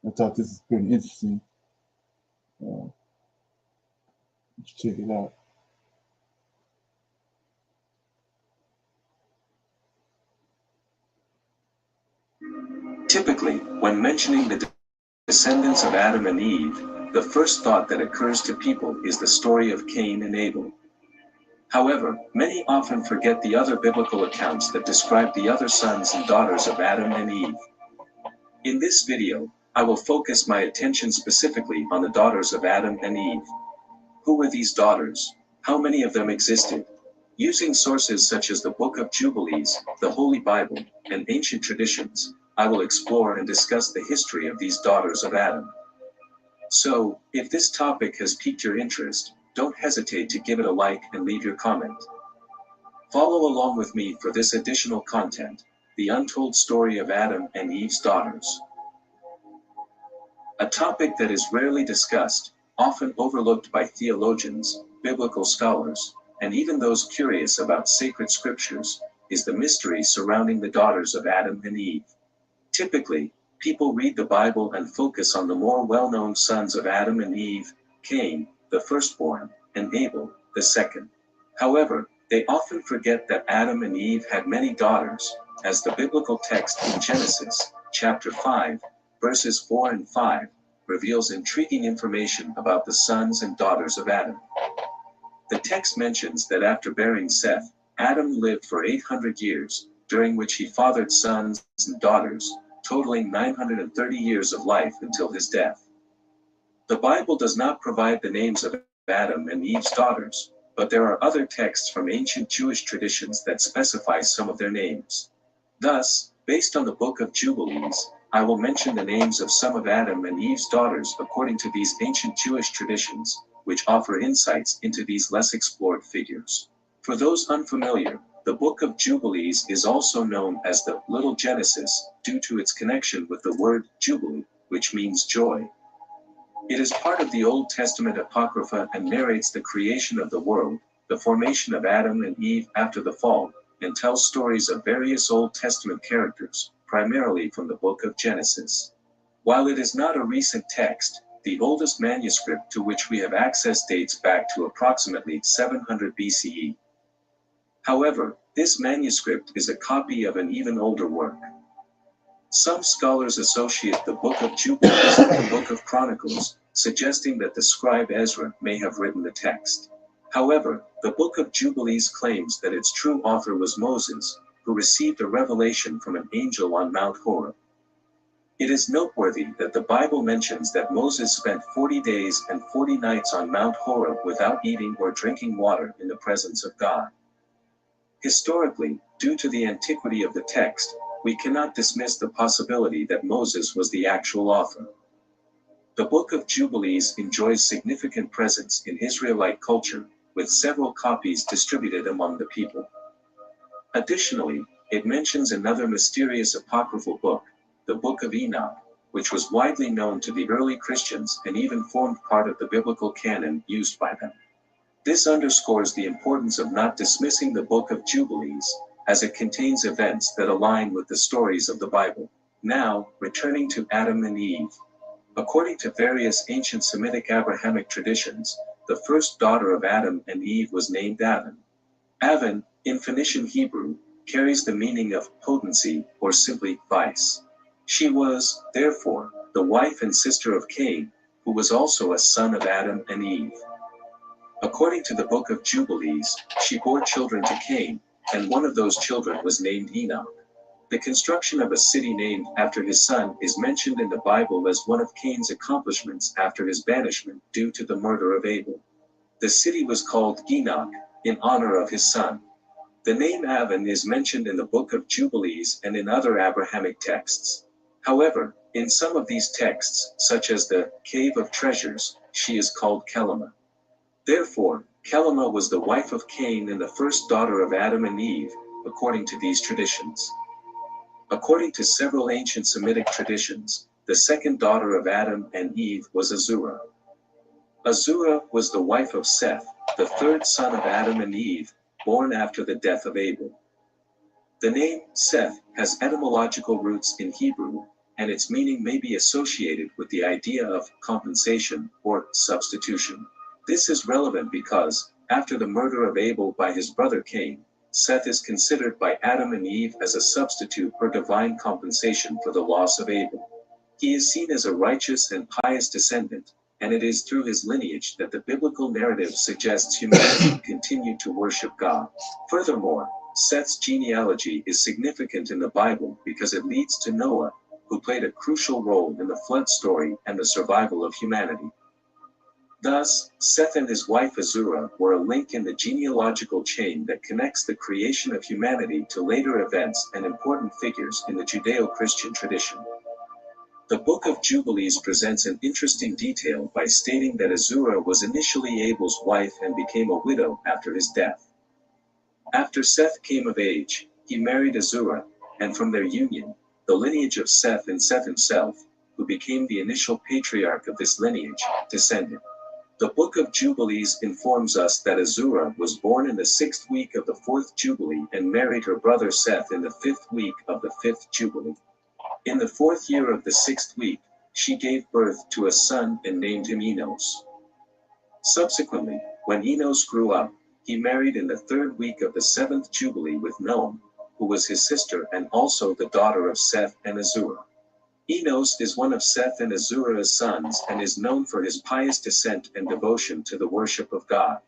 I thought this is pretty interesting. Let's check it out. Typically, when mentioning the descendants of Adam and Eve, the first thought that occurs to people is the story of Cain and Abel. However, many often forget the other biblical accounts that describe the other sons and daughters of Adam and Eve. In this video, I will focus my attention specifically on the daughters of Adam and Eve. Who were these daughters? How many of them existed? Using sources such as the Book of Jubilees, the Holy Bible, and ancient traditions, I will explore and discuss the history of these daughters of Adam. So, if this topic has piqued your interest, don't hesitate to give it a like and leave your comment. Follow along with me for this additional content, the untold story of Adam and Eve's daughters. A topic that is rarely discussed, often overlooked by theologians, biblical scholars, and even those curious about sacred scriptures, is the mystery surrounding the daughters of Adam and Eve. Typically, people read the Bible and focus on the more well-known sons of Adam and Eve, Cain, the firstborn, and Abel, the second. However, they often forget that Adam and Eve had many daughters, as the biblical text in Genesis, chapter 5, verses 4 and 5, reveals intriguing information about the sons and daughters of Adam. The text mentions that after bearing Seth, Adam lived for 800 years, during which he fathered sons and daughters, totaling 930 years of life until his death. The Bible does not provide the names of Adam and Eve's daughters, but there are other texts from ancient Jewish traditions that specify some of their names. Thus, based on the Book of Jubilees, I will mention the names of some of Adam and Eve's daughters according to these ancient Jewish traditions, which offer insights into these less explored figures. For those unfamiliar, the Book of Jubilees is also known as the Little Genesis, due to its connection with the word Jubilee, which means joy. It is part of the Old Testament Apocrypha and narrates the creation of the world, the formation of Adam and Eve after the fall, and tells stories of various Old Testament characters, primarily from the Book of Genesis. While it is not a recent text, the oldest manuscript to which we have access dates back to approximately 700 BCE. However, this manuscript is a copy of an even older work. Some scholars associate the Book of Jubilees with the Book of Chronicles, suggesting that the scribe Ezra may have written the text. However, the Book of Jubilees claims that its true author was Moses, who received a revelation from an angel on Mount Horeb. It is noteworthy that the Bible mentions that Moses spent 40 days and 40 nights on Mount Horeb without eating or drinking water in the presence of God. Historically, due to the antiquity of the text, we cannot dismiss the possibility that Moses was the actual author. The Book of Jubilees enjoys significant presence in Israelite culture, with several copies distributed among the people. Additionally, it mentions another mysterious apocryphal book, the Book of Enoch, which was widely known to the early Christians and even formed part of the biblical canon used by them. This underscores the importance of not dismissing the Book of Jubilees, as it contains events that align with the stories of the Bible. Now, returning to Adam and Eve. According to various ancient Semitic Abrahamic traditions, the first daughter of Adam and Eve was named Aven. Aven, in Phoenician Hebrew, carries the meaning of potency or simply vice. She was, therefore, the wife and sister of Cain, who was also a son of Adam and Eve. According to the Book of Jubilees, she bore children to Cain, and one of those children was named Enoch. The construction of a city named after his son is mentioned in the Bible as one of Cain's accomplishments after his banishment due to the murder of Abel. The city was called Enoch, in honor of his son. The name Aven is mentioned in the Book of Jubilees and in other Abrahamic texts. However, in some of these texts, such as the Cave of Treasures, she is called Kelima. Therefore, Kelima was the wife of Cain and the first daughter of Adam and Eve, according to these traditions. According to several ancient Semitic traditions, the second daughter of Adam and Eve was Azura. Azura was the wife of Seth, the third son of Adam and Eve, born after the death of Abel. The name Seth has etymological roots in Hebrew, and its meaning may be associated with the idea of compensation or substitution. This is relevant because, after the murder of Abel by his brother Cain, Seth is considered by Adam and Eve as a substitute or divine compensation for the loss of Abel. He is seen as a righteous and pious descendant, and it is through his lineage that the biblical narrative suggests humanity continued to worship God. Furthermore, Seth's genealogy is significant in the Bible because it leads to Noah, who played a crucial role in the flood story and the survival of humanity. Thus, Seth and his wife Azura were a link in the genealogical chain that connects the creation of humanity to later events and important figures in the Judeo-Christian tradition. The Book of Jubilees presents an interesting detail by stating that Azura was initially Abel's wife and became a widow after his death. After Seth came of age, he married Azura, and from their union, the lineage of Seth and Seth himself, who became the initial patriarch of this lineage, descended. The Book of Jubilees informs us that Azura was born in the 6th week of the 4th Jubilee and married her brother Seth in the 5th week of the 5th Jubilee. In the 4th year of the 6th week, she gave birth to a son and named him Enos. Subsequently, when Enos grew up, he married in the 3rd week of the 7th Jubilee with Noam, who was his sister and also the daughter of Seth and Azura. Enos is one of Seth and Azura's sons and is known for his pious descent and devotion to the worship of God.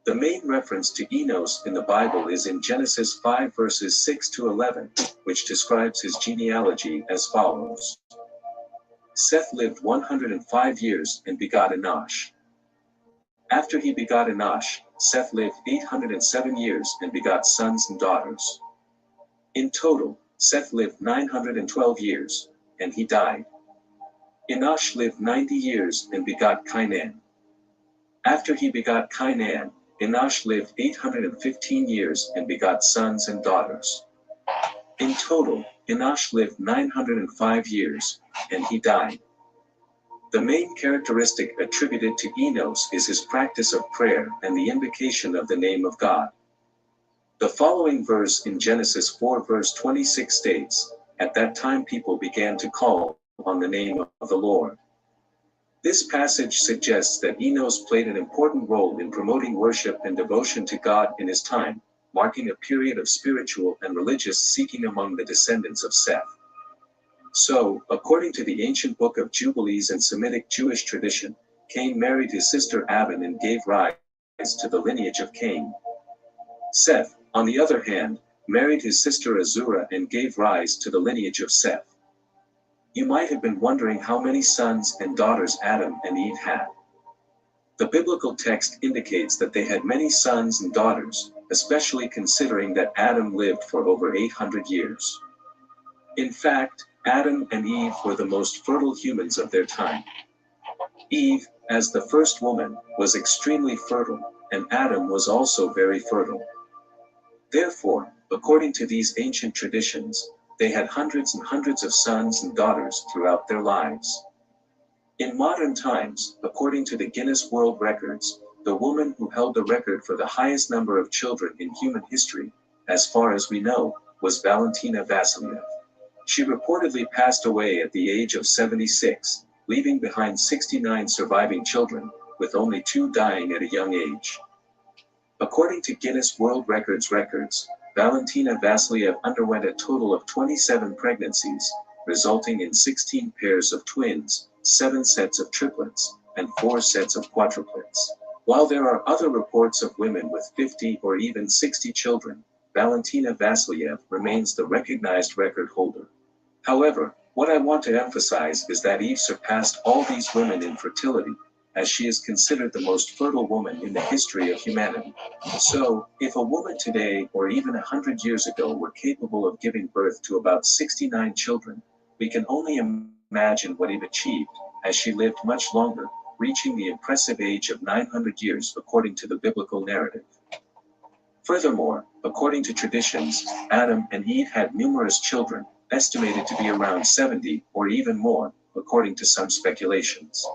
The main reference to Enos in the Bible is in Genesis 5 verses 6 to 11, which describes his genealogy as follows. Seth lived 105 years and begot Enosh. After he begot Enosh, Seth lived 807 years and begot sons and daughters. In total, Seth lived 912 years, and he died. Enosh lived 90 years and begot Cainan. After he begot Cainan, Enosh lived 815 years and begot sons and daughters. In total, Enosh lived 905 years, and he died. The main characteristic attributed to Enos is his practice of prayer and the invocation of the name of God. The following verse in Genesis 4 verse 26 states, "At that time people began to call on the name of the Lord. This passage suggests that Enos played an important role in promoting worship and devotion to God in his time, marking a period of spiritual and religious seeking among the descendants of Seth. So, according to the ancient book of Jubilees and Semitic Jewish tradition, Cain married his sister Abin and gave rise to the lineage of Cain. Seth, on the other hand, married his sister Azura and gave rise to the lineage of Seth. You might have been wondering how many sons and daughters Adam and Eve had. The biblical text indicates that they had many sons and daughters, especially considering that Adam lived for over 800 years. In fact, Adam and Eve were the most fertile humans of their time. Eve, as the first woman, was extremely fertile, and Adam was also very fertile. Therefore, according to these ancient traditions, they had hundreds and hundreds of sons and daughters throughout their lives. In modern times, according to the Guinness World Records, the woman who held the record for the highest number of children in human history, as far as we know, was Valentina Vassiliev. She reportedly passed away at the age of 76, leaving behind 69 surviving children, with only 2 dying at a young age. According to Guinness World Records, Valentina Vassiliev underwent a total of 27 pregnancies, resulting in 16 pairs of twins, 7 sets of triplets, and 4 sets of quadruplets. While there are other reports of women with 50 or even 60 children, Valentina Vassiliev remains the recognized record holder. However, what I want to emphasize is that Eve surpassed all these women in fertility, as she is considered the most fertile woman in the history of humanity. So, if a woman today or even 100 years ago were capable of giving birth to about 69 children, we can only imagine what Eve achieved, as she lived much longer, reaching the impressive age of 900 years according to the biblical narrative. Furthermore, according to traditions, Adam and Eve had numerous children, estimated to be around 70 or even more, according to some speculations.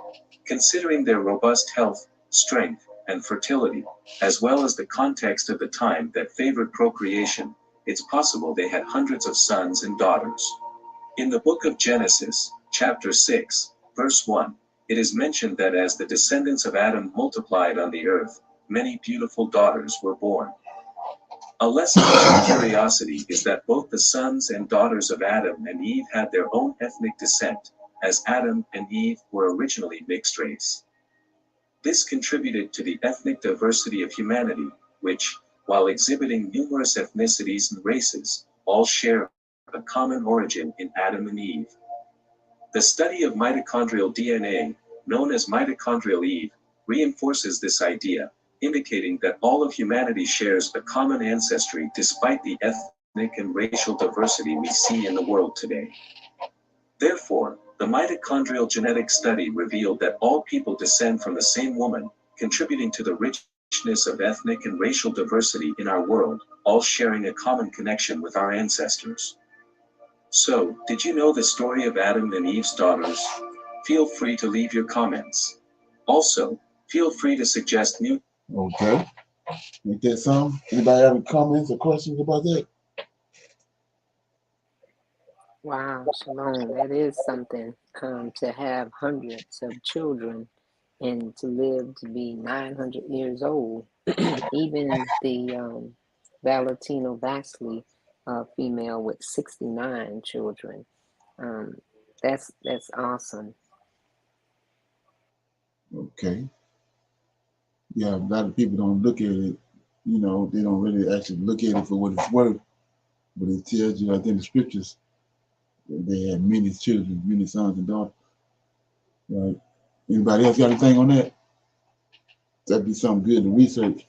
Considering their robust health, strength, and fertility, as well as the context of the time that favored procreation, it's possible they had hundreds of sons and daughters. In the book of Genesis, chapter 6, verse 1, it is mentioned that as the descendants of Adam multiplied on the earth, many beautiful daughters were born. A lesson of curiosity is that both the sons and daughters of Adam and Eve had their own ethnic descent, as Adam and Eve were originally mixed race. This contributed to the ethnic diversity of humanity, which, while exhibiting numerous ethnicities and races, all share a common origin in Adam and Eve. The study of mitochondrial DNA, known as mitochondrial Eve, reinforces this idea, indicating that all of humanity shares a common ancestry despite the ethnic and racial diversity we see in the world today. Therefore, the mitochondrial genetic study revealed that all people descend from the same woman, contributing to the richness of ethnic and racial diversity in our world, all sharing a common connection with our ancestors. So, did you know the story of Adam and Eve's daughters? Feel free to leave your comments. Also, feel free to suggest new. Okay. Ain't that something? Anybody have any comments or questions about that? Wow, Shalom, that is something, to have hundreds of children and to live to be 900 years old. Even the Valentino Vasily female with 69 children. That's awesome. Okay. Yeah, a lot of people don't look at it, you know, they don't really actually look at it for what it's worth. But it tells you, I think the scriptures, that they had many children, many sons and daughters. Right? Anybody else got anything on that? That'd be something good to research.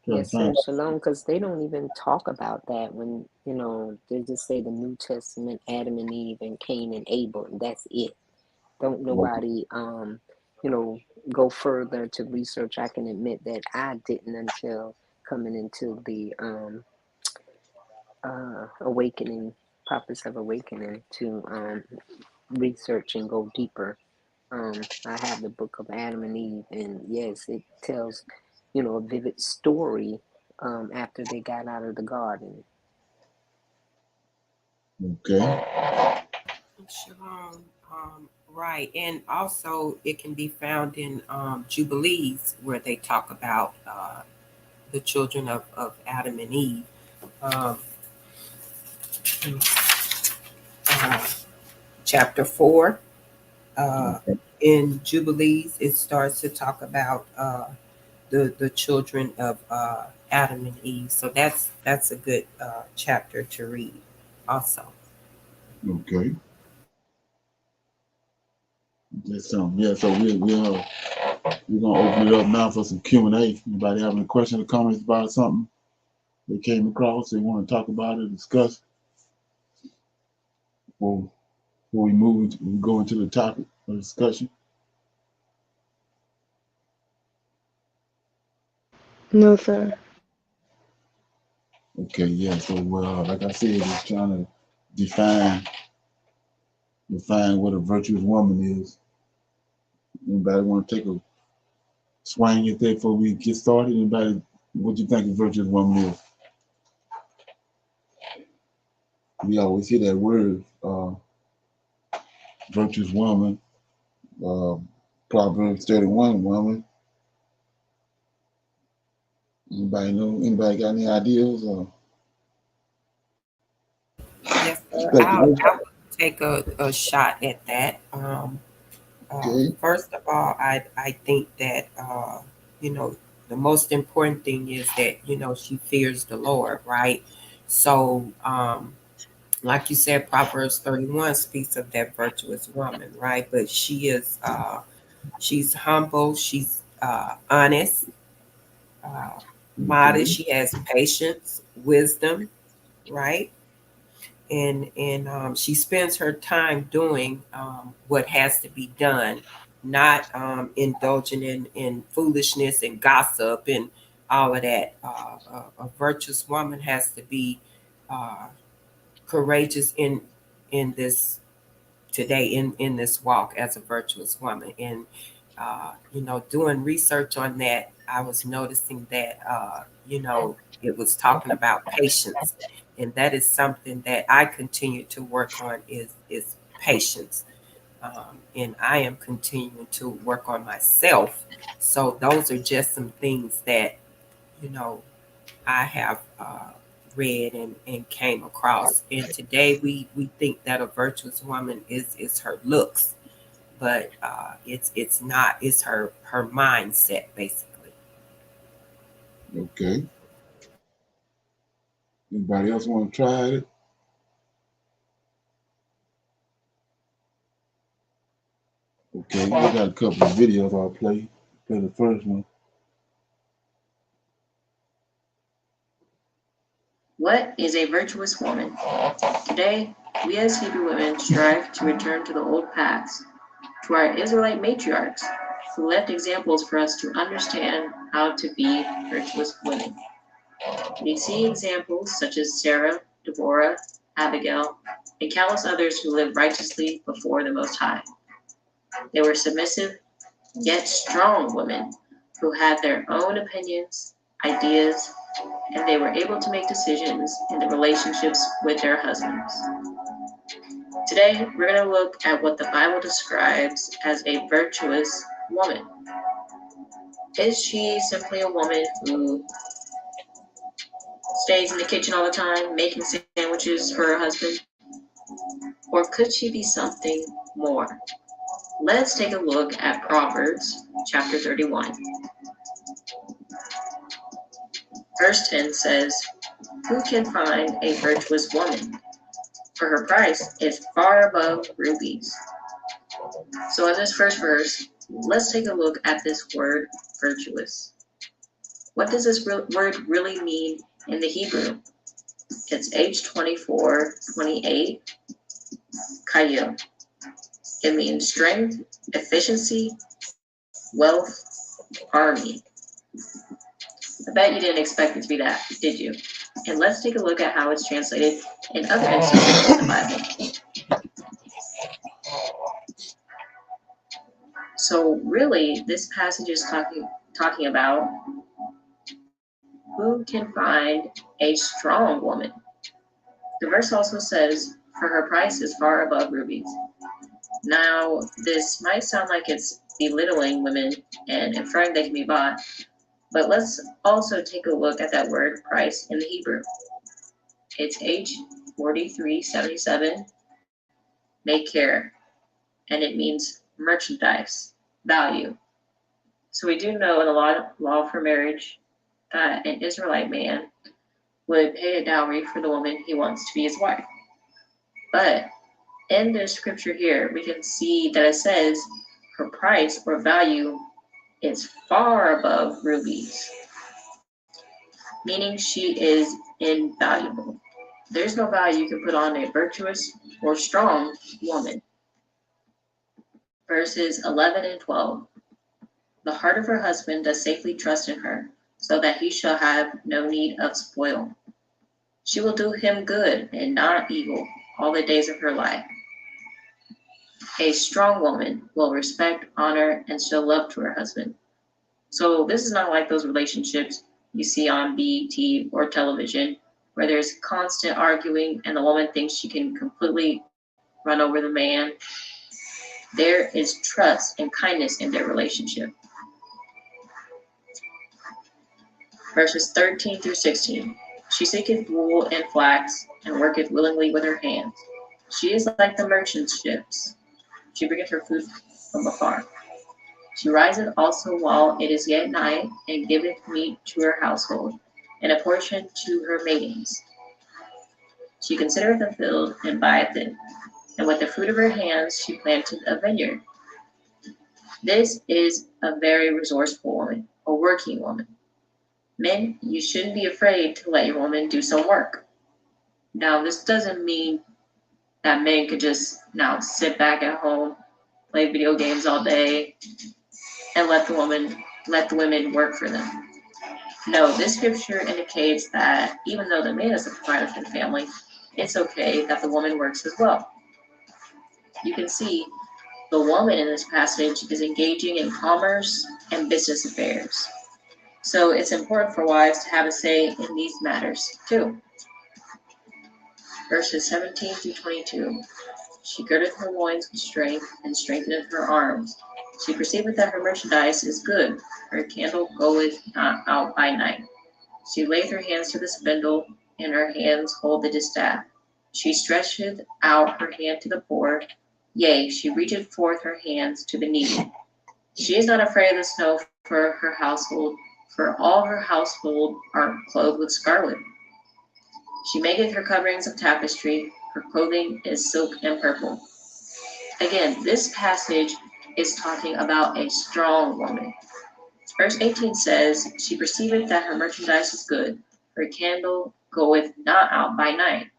Yes, sir, Shalom, because they don't even talk about that when, you know, they just say the New Testament, Adam and Eve and Cain and Abel, and that's it. Don't nobody, you know, go further to research. I can admit that I didn't until coming into the awakening, Prophets of Awakening, to research and go deeper. I have the book of Adam and Eve, and yes, it tells, you know, a vivid story after they got out of the garden. Okay. Shalom. Right. And also it can be found in Jubilees where they talk about the children of Adam and Eve. Um, uh, Chapter 4. In Jubilees, it starts to talk about the children of Adam and Eve. So that's a good chapter to read also. Okay. That's yeah. So we're gonna open it up now for some Q&A. Anybody have any questions or comments about something they came across they want to talk about or discuss before we go into the topic of discussion? No, sir. Okay, yeah. So like I said, just trying to define what a virtuous woman is. Anybody want to take a swing at that before we get started? Anybody, what do you think a virtuous woman is? We always hear that word, virtuous woman, uh, Proverbs 31 woman. Anybody know? Anybody got any ideas? Yes, sir. I will take a shot at that. Okay. First of all, I think that you know the most important thing is that she fears the Lord, right? So like you said, Proverbs 31 speaks of that virtuous woman, right? But she's humble, she's honest, uh, modest. Okay. She has patience, wisdom, right? And she spends her time doing what has to be done, not indulging in foolishness and gossip and all of that. A virtuous woman has to be uh, courageous in this today in this walk as a virtuous woman. And doing research on that, I was noticing that it was talking about patience, and that is something that I continue to work on is patience. And I am continuing to work on myself. So those are just some things that you know I have read and came across. And today we think that a virtuous woman is her looks, but it's not. It's her mindset basically. Okay. Anybody else want to try it? Okay, we got a couple of videos I'll play. Play the first one. What is a virtuous woman? Today, we as Hebrew women strive to return to the old paths, to our Israelite matriarchs, who left examples for us to understand how to be virtuous women. We see examples such as Sarah, Deborah, Abigail, and countless others who lived righteously before the Most High. They were submissive, yet strong women who had their own opinions, ideas, and they were able to make decisions in the relationships with their husbands. Today, we're going to look at what the Bible describes as a virtuous woman. Is she simply a woman who stays in the kitchen all the time, making sandwiches for her husband? Or could she be something more? Let's take a look at Proverbs chapter 31. Verse 10 says, "Who can find a virtuous woman? For her price is far above rubies." So in this first verse, let's take a look at this word virtuous. What does this word really mean in the Hebrew? It's H2428, kayo. It means strength, efficiency, wealth, army. I bet you didn't expect it to be that, did you? And let's take a look at how it's translated in other instances in the Bible. So really, this passage is talking about who can find a strong woman. The verse also says, for her price is far above rubies. Now, this might sound like it's belittling women and inferring they can be bought, but let's also take a look at that word price in the Hebrew. It's H4377, Maker, and it means merchandise, value. So we do know in the law for marriage that an Israelite man would pay a dowry for the woman he wants to be his wife. But in the scripture here, we can see that it says her price or value is far above rubies, meaning she is invaluable. There's no value you can put on a virtuous or strong woman. Verses 11 and 12. The heart of her husband does safely trust in her, so that he shall have no need of spoil. She will do him good and not evil all the days of her life. A strong woman will respect, honor, and show love to her husband. So this is not like those relationships you see on BET or television, where there's constant arguing and the woman thinks she can completely run over the man. There is trust and kindness in their relationship. Verses 13 through 16. She seeketh wool and flax, and worketh willingly with her hands. She is like the merchant ships. She bringeth her food from afar. She riseth also while it is yet night, and giveth meat to her household, and a portion to her maidens. She considereth a field, and buyeth it, and with the fruit of her hands she planteth a vineyard. This is a very resourceful woman, a working woman. Men, you shouldn't be afraid to let your woman do some work. Now, this doesn't mean that men could just now sit back at home, play video games all day, and let the women work for them. No, this scripture indicates that even though the man is the provider for the family, it's okay that the woman works as well. You can see the woman in this passage is engaging in commerce and business affairs. So it's important for wives to have a say in these matters too. Verses 17 through 22. She girdeth her loins with strength, and strengtheneth her arms. She perceiveth that her merchandise is good. Her candle goeth not out by night. She layeth her hands to the spindle, and her hands hold the distaff. She stretcheth out her hand to the poor. Yea, she reacheth forth her hands to the needy. She is not afraid of the snow for her household, for all her household are clothed with scarlet. She maketh her coverings of tapestry, her clothing is silk and purple. Again, this passage is talking about a strong woman. Verse 18 says, she perceiveth that her merchandise is good, her candle goeth not out by night.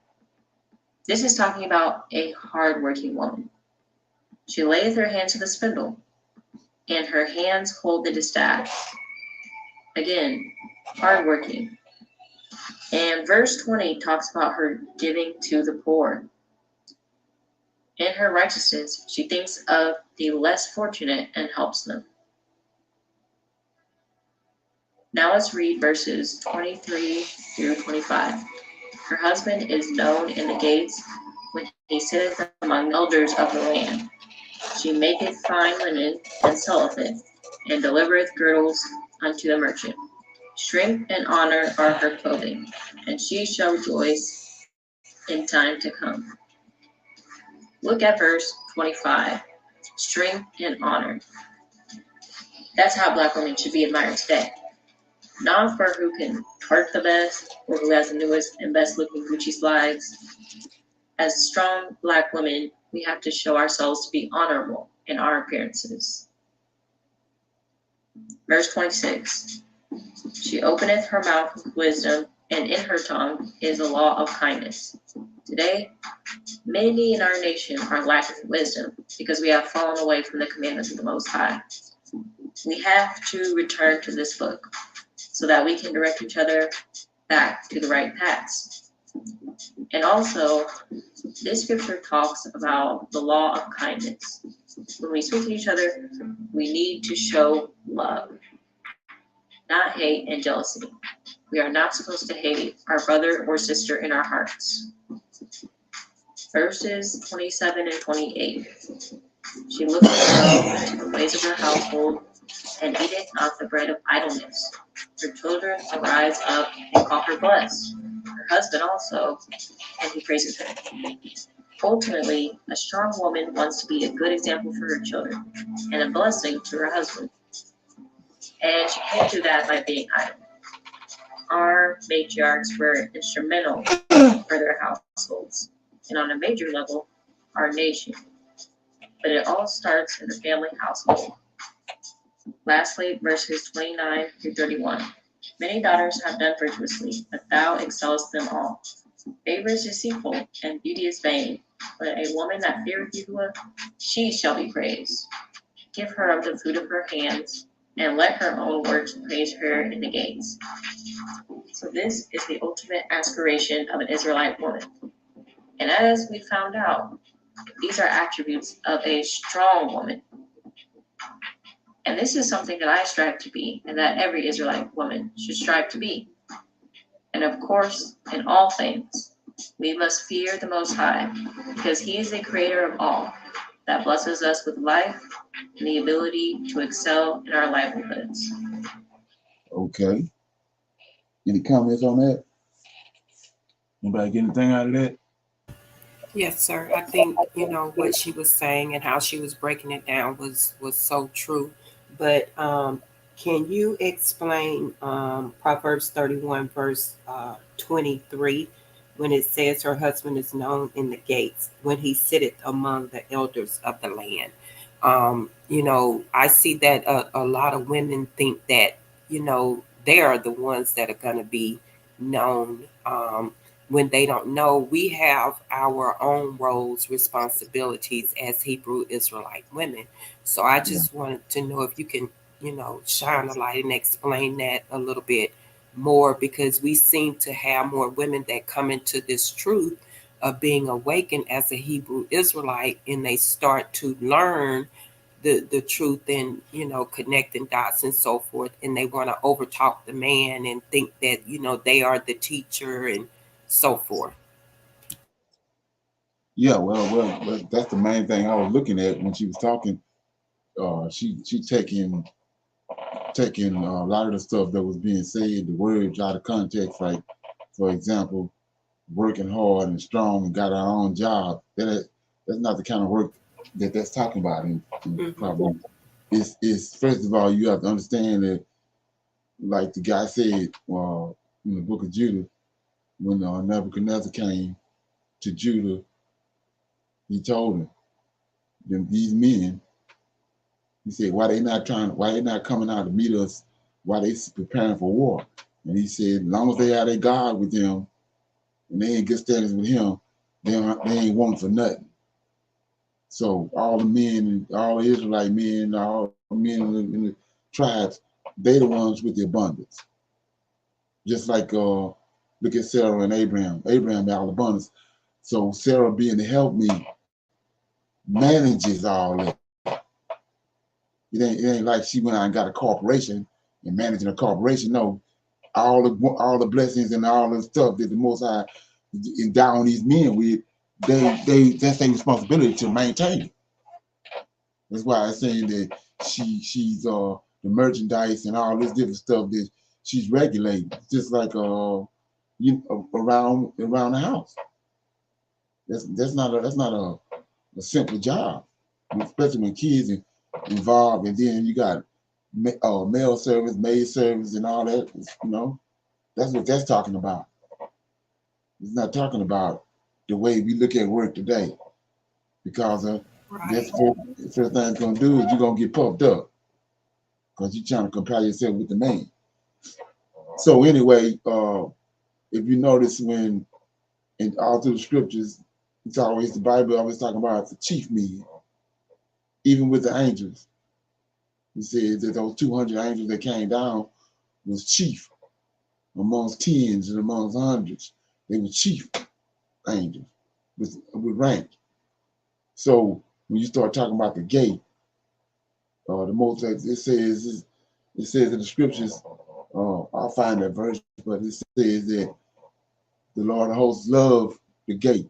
This is talking about a hard-working woman. She layeth her hand to the spindle, and her hands hold the distaff. Again, hard-working. And verse 20 talks about her giving to the poor. In her righteousness, she thinks of the less fortunate and helps them. Now let's read verses 23 through 25. Her husband is known in the gates when he sitteth among elders of the land. She maketh fine linen and selleth it, and delivereth girdles unto the merchant. Strength and honor are her clothing, and she shall rejoice in time to come. Look at verse 25. Strength and honor. That's how Black women should be admired today. Not for who can twerk the best or who has the newest and best looking Gucci slides. As strong Black women, we have to show ourselves to be honorable in our appearances. Verse 26. She openeth her mouth with wisdom, and in her tongue is a law of kindness. Today, many in our nation are lacking wisdom because we have fallen away from the commandments of the Most High. We have to return to this book so that we can direct each other back to the right paths. And also, this scripture talks about the law of kindness. When we speak to each other, we need to show love, not hate and jealousy. We are not supposed to hate our brother or sister in our hearts. Verses 27 and 28. She looked well to the ways of her household, and eateth not the bread of idleness. Her children arise up and call her blessed. Her husband also, and he praises her. Ultimately, a strong woman wants to be a good example for her children and a blessing to her husband. And she can't do that by being idle. Our matriarchs were instrumental for their households, and on a major level, our nation. But it all starts in the family household. Lastly, verses 29 through 31. Many daughters have done virtuously, but thou excellest them all. Favor is deceitful, and beauty is vain, but a woman that feareth Yahuwah, she shall be praised. Give her of the fruit of her hands, and let her own works praise her in the gates. So this is the ultimate aspiration of an Israelite woman. And as we found out, these are attributes of a strong woman. And this is something that I strive to be, and that every Israelite woman should strive to be. And of course, in all things, we must fear the Most High, because He is the creator of all, that blesses us with life and the ability to excel in our livelihoods. Okay. Any comments on that? Anybody get anything out of that? Yes, sir. I think, what she was saying and how she was breaking it down was so true. But can you explain Proverbs 31, verse 23, when it says her husband is known in the gates, when he sitteth among the elders of the land? I see that a lot of women think that, they are the ones that are going to be known. When they don't know, we have our own roles, responsibilities as Hebrew Israelite women. So I just wanted to know if you can, shine a light and explain that a little bit more, because we seem to have more women that come into this truth of being awakened as a Hebrew Israelite, and they start to learn the truth and connecting dots and so forth, and they want to overtalk the man and think that they are the teacher and so forth. Yeah, well, that's the main thing I was looking at when she was talking. She taking a lot of the stuff that was being said, the words out of context. Like, for example, working hard and strong and got our own job. That's not the kind of work that's talking about in Proverbs. It's first of all, you have to understand that, like the guy said in the book of Judah, when Nebuchadnezzar came to Judah, he told these men, he said, why they not coming out to meet us, why they preparing for war? And he said, as long as they have their God with them and they ain't good standings with him, they ain't wanting for nothing. So all the men, all the Israelite men, all the men in the tribes, they the ones with the abundance. Just like look at Sarah and Abraham. Abraham had all abundance. So Sarah being the helpmeet manages all that. It ain't like she went out and got a corporation and managing a corporation. No, all the blessings and all the stuff that the Most High endow on these men with, that's their responsibility to maintain it. That's why I'm saying that she's the merchandise and all this different stuff that she's regulating, just like around the house. That's not a simple job, especially when kids are involved, and then you got male service, maid service, and all that. That's what that's talking about. It's not talking about the way we look at work today, because that's the first thing it's gonna do is you're gonna get puffed up because you're trying to compare yourself with the man. So anyway, if you notice when in all through the scriptures, it's always the Bible always talking about the chief men, even with the angels. He says that those 200 angels that came down was chief amongst tens and amongst hundreds. They were chief angels with rank. So when you start talking about the gate, the most it says in the scriptures, I'll find that verse, but it says that the Lord of hosts love the gate.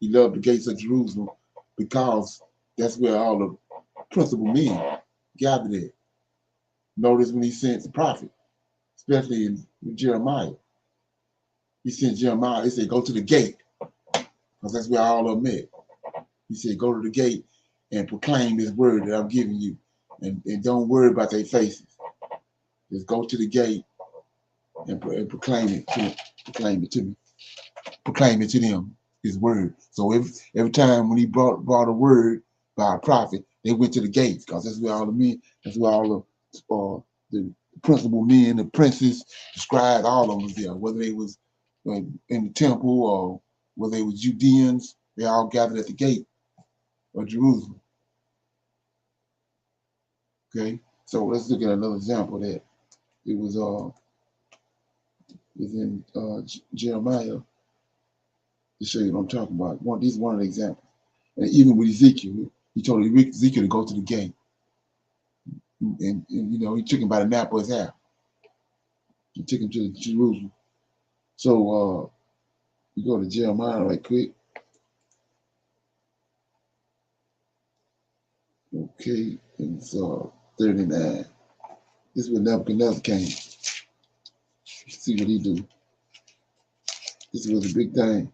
He loved the gates of Jerusalem because that's where all the principal men gathered at. Notice when he sent the prophet, especially in Jeremiah, he sent Jeremiah, he said, go to the gate, because that's where all of them met. He said, go to the gate and proclaim this word that I'm giving you. And don't worry about their faces. Just go to the gate and proclaim it to me. Proclaim it to them, his word. So every time when he brought a word by a prophet, they went to the gates, because that's where all the men, that's where all the principal men, the princes, the scribes, all of them was there. Whether they was in the temple or whether they was Judeans, they all gathered at the gate of Jerusalem. Okay, so let's look at another example that it was in Jeremiah to show you what I'm talking about. These are one of the examples. And even with Ezekiel, he told Ezekiel to go to the gate. And you know, he took him by the nape of his hair. He took him to Jerusalem. So we go to Jeremiah right quick. Okay, it's 39. This is when Nebuchadnezzar came. See what he do. This was a big thing.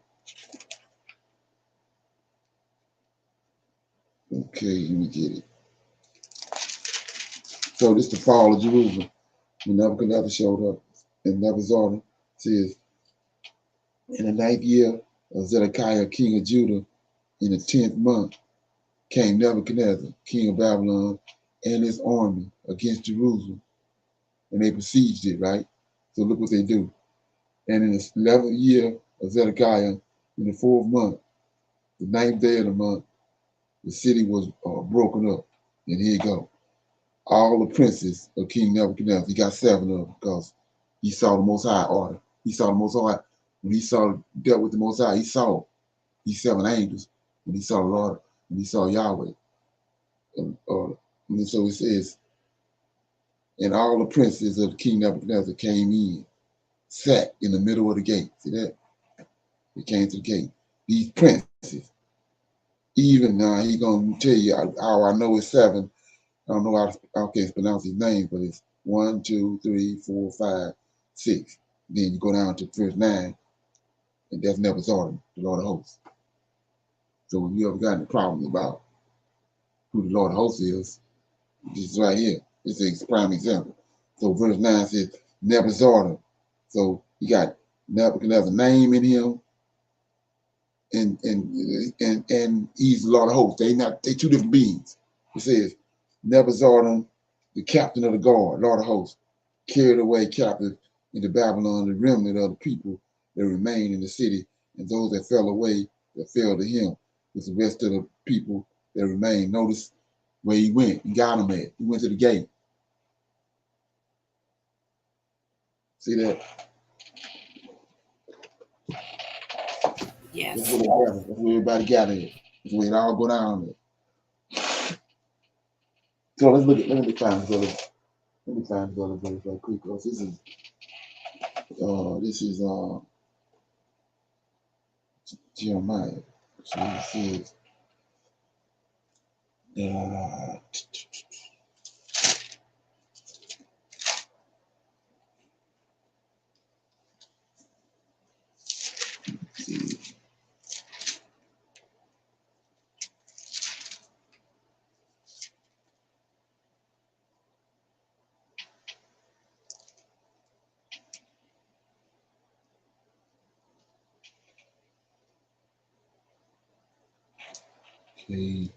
Okay, let me get it. So this is the fall of Jerusalem. When Nebuchadnezzar showed up, and Nebuchadnezzar says, in the 9th year of Zedekiah, king of Judah, in the 10th month, came Nebuchadnezzar, king of Babylon, and his army against Jerusalem. And they besieged it, right? So look what they do. And in the 11th year of Zedekiah, in the 4th month, the 9th day of the month, the city was broken up. And here you go. All the princes of King Nebuchadnezzar, he got 7 of them because he saw the Most High order. He saw the Most High. When he dealt with the Most High, he saw these 7 angels. When he saw the Lord, and he saw Yahweh. And so it says, and all the princes of King Nebuchadnezzar came in, sat in the middle of the gate. See that? They came to the gate. These princes, even now, he's going to tell you how I know it's 7. I don't know how I can't pronounce his name, but it's 1, 2, 3, 4, 5, 6. Then you go down to verse 9, and that's Nebuchadnezzar, the Lord of hosts. So if you ever got any problems about who the Lord of hosts is, this is right here. This is a prime example. So verse 9 says Nebuchadnezzar. So you got Nebuchadnezzar's name in him, and he's the Lord of hosts. They 2 different beings. It says Nebuchadnezzar, the captain of the guard, Lord of hosts, carried away captive into Babylon the remnant of the people that remained in the city, and those that fell away that fell to him with the rest of the people that remained. Notice where he went. He got them at. He went to the gate. See that? Yes. That's where everybody gathered at. That's where it all go down there. So let me find this other verse right quick, because this is Jeremiah. So it says okay.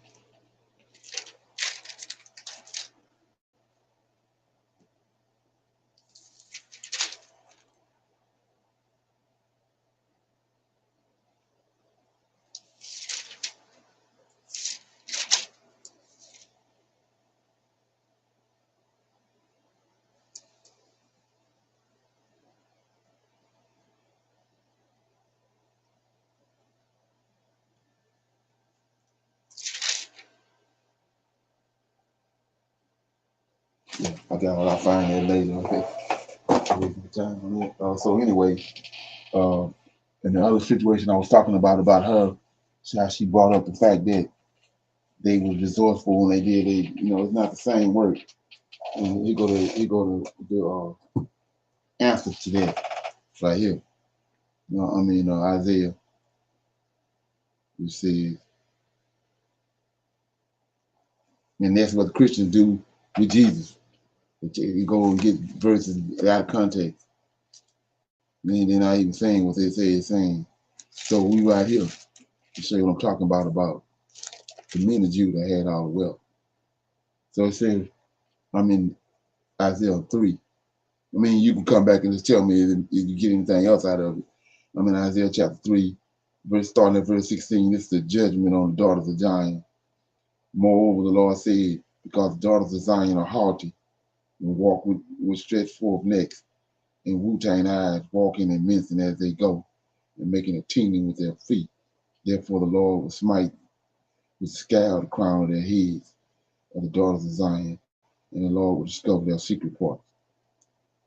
Yeah, I'll find that later. Okay. So anyway, in the other situation I was talking about her, So how she brought up the fact that they were resourceful when they did it. You know, it's not the same work. And he go to the answer to that right here. You know, I mean Isaiah, who says, and that's what the Christians do with Jesus. They go and get verses out of context. Then they're not even saying what they say it's saying. So we right here to show you what I'm talking about the men of Judah had all the wealth. So it says, I'm in Isaiah 3. I mean, you can come back and just tell me if you get anything else out of it. I'm in Isaiah chapter 3, starting at verse 16. This is the judgment on the daughters of Zion. Moreover, the Lord said, because the daughters of Zion are haughty and walk with stretched forth necks and Wu-Tang eyes, walking and mincing as they go and making a tingling with their feet. Therefore, the Lord will smite with scour the crown of their heads of the daughters of Zion, and the Lord will discover their secret parts.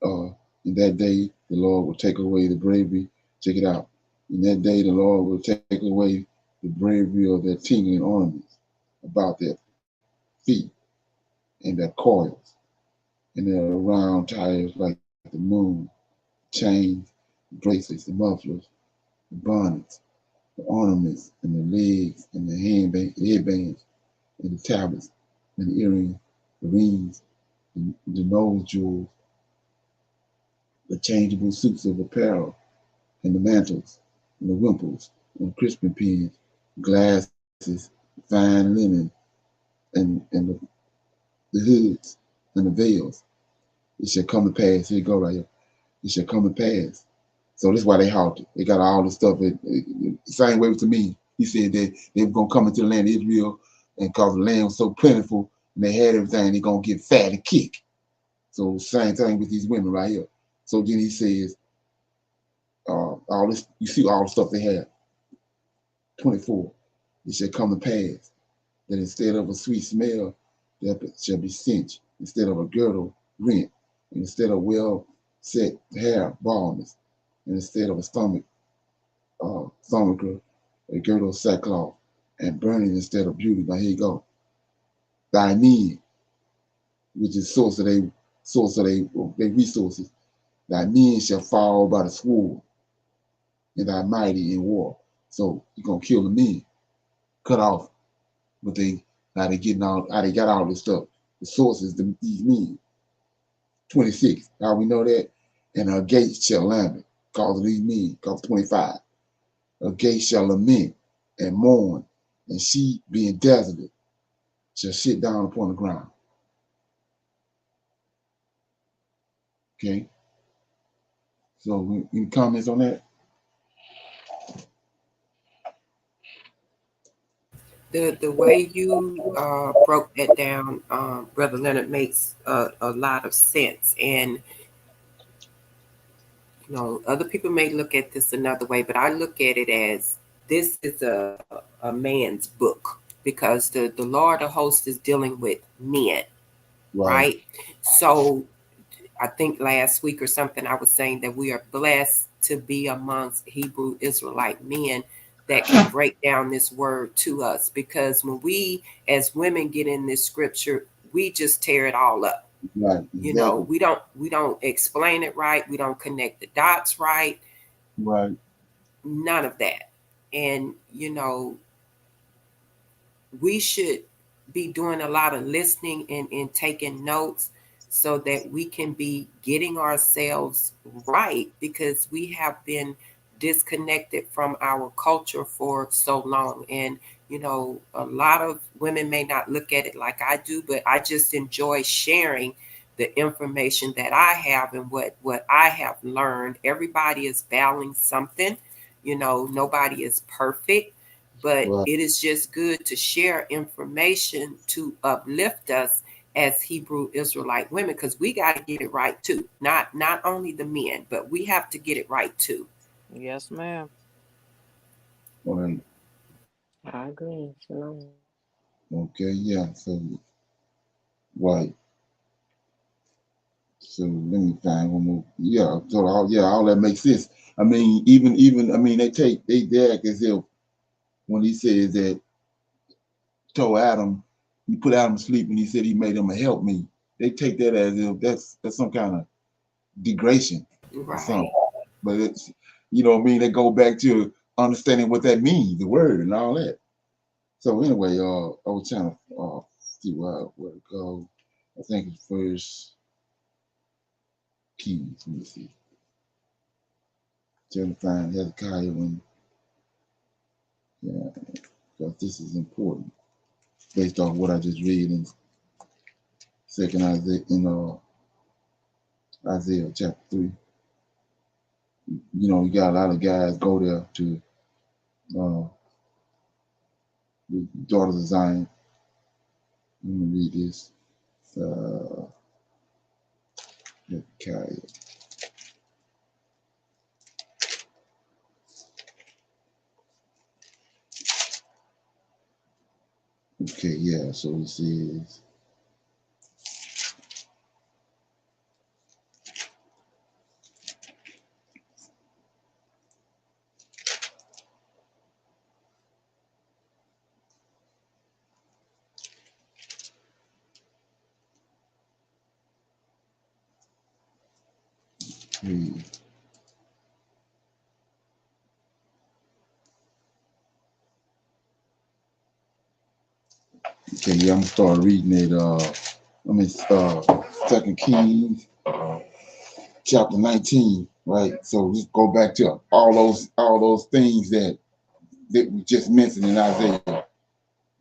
In that day, the Lord will take away the bravery. Check it out. In that day, the Lord will take away the bravery of their tingling ornaments about their feet and their coils and their round tires like the moon, chains, bracelets, the mufflers, the bonnets, the ornaments, and the legs, and the headbands, and the tablets, and the earrings, the rings, and the nose jewels, the changeable suits of apparel, and the mantles, and the wimples, and the crisping pins, glasses, fine linen, and the hoods, and the veils. It shall come to pass. Here you go right here. It shall come to pass. So this is why they halted. They got all this stuff. Same way to me. He said that they were going to come into the land of Israel, and because the land was so plentiful and they had everything, they're going to get fat and kick. So same thing with these women right here. So then he says, all this, you see all the stuff they have. 24. It shall come to pass that instead of a sweet smell, that shall be stench. Instead of a girdle, rent. And instead of well set hair, baldness. And instead of a stomacher, a girdle of sackcloth. And burning instead of beauty. Now here you go. Thy men, which is source of their resources. Thy men shall fall by the sword, and thy mighty in war. So you're gonna kill the men, cut off what how they got all this stuff. The sources, these men. 26. How we know that? And her gates shall lament, cause of these men, cause 25. Her gates shall lament and mourn, and she being desolate shall sit down upon the ground. Okay. So any comments on that? The way you broke that down, Brother Leonard, makes a lot of sense. And other people may look at this another way, but I look at it as this is a man's book, because the Lord of hosts is dealing with men, right? So I think last week or something I was saying that we are blessed to be amongst Hebrew Israelite men that can break down this word to us, because when we as women get in this scripture, we just tear it all up. Right. Exactly. We don't explain it right. We don't connect the dots right. Right. None of that. And we should be doing a lot of listening and taking notes so that we can be getting ourselves right, because we have been disconnected from our culture for so long. And a lot of women may not look at it like I do, but I just enjoy sharing the information that I have and what I have learned. Everybody is battling something. Nobody is perfect, but it is just good to share information to uplift us as Hebrew Israelite women, because we got to get it right too. Not only the men, but we have to get it right too. Yes, ma'am. Right. I agree. Shalom. Okay, yeah. So right. So let me find one more. Yeah. So all that makes sense. I mean, even I mean, they act as if when he says that, told Adam, he put Adam to sleep and he said he made him a help me. They take that as if that's some kind of degradation or something. But it's, you know what I mean? They go back to understanding what that means, the word and all that. So anyway, I was trying to see where it goes. I think it's First Kings. Let me see. Trying to find Hezekiah when, yeah, because this is important based off what I just read in Second Isaiah, in Isaiah chapter 3. You know, you got a lot of guys go there to the daughters of Zion. Let me read this. Hezekiah. Okay, yeah, so it says, okay, yeah, I'm gonna start reading it. Second Kings, chapter 19, right? So just go back to all those things that we just mentioned in Isaiah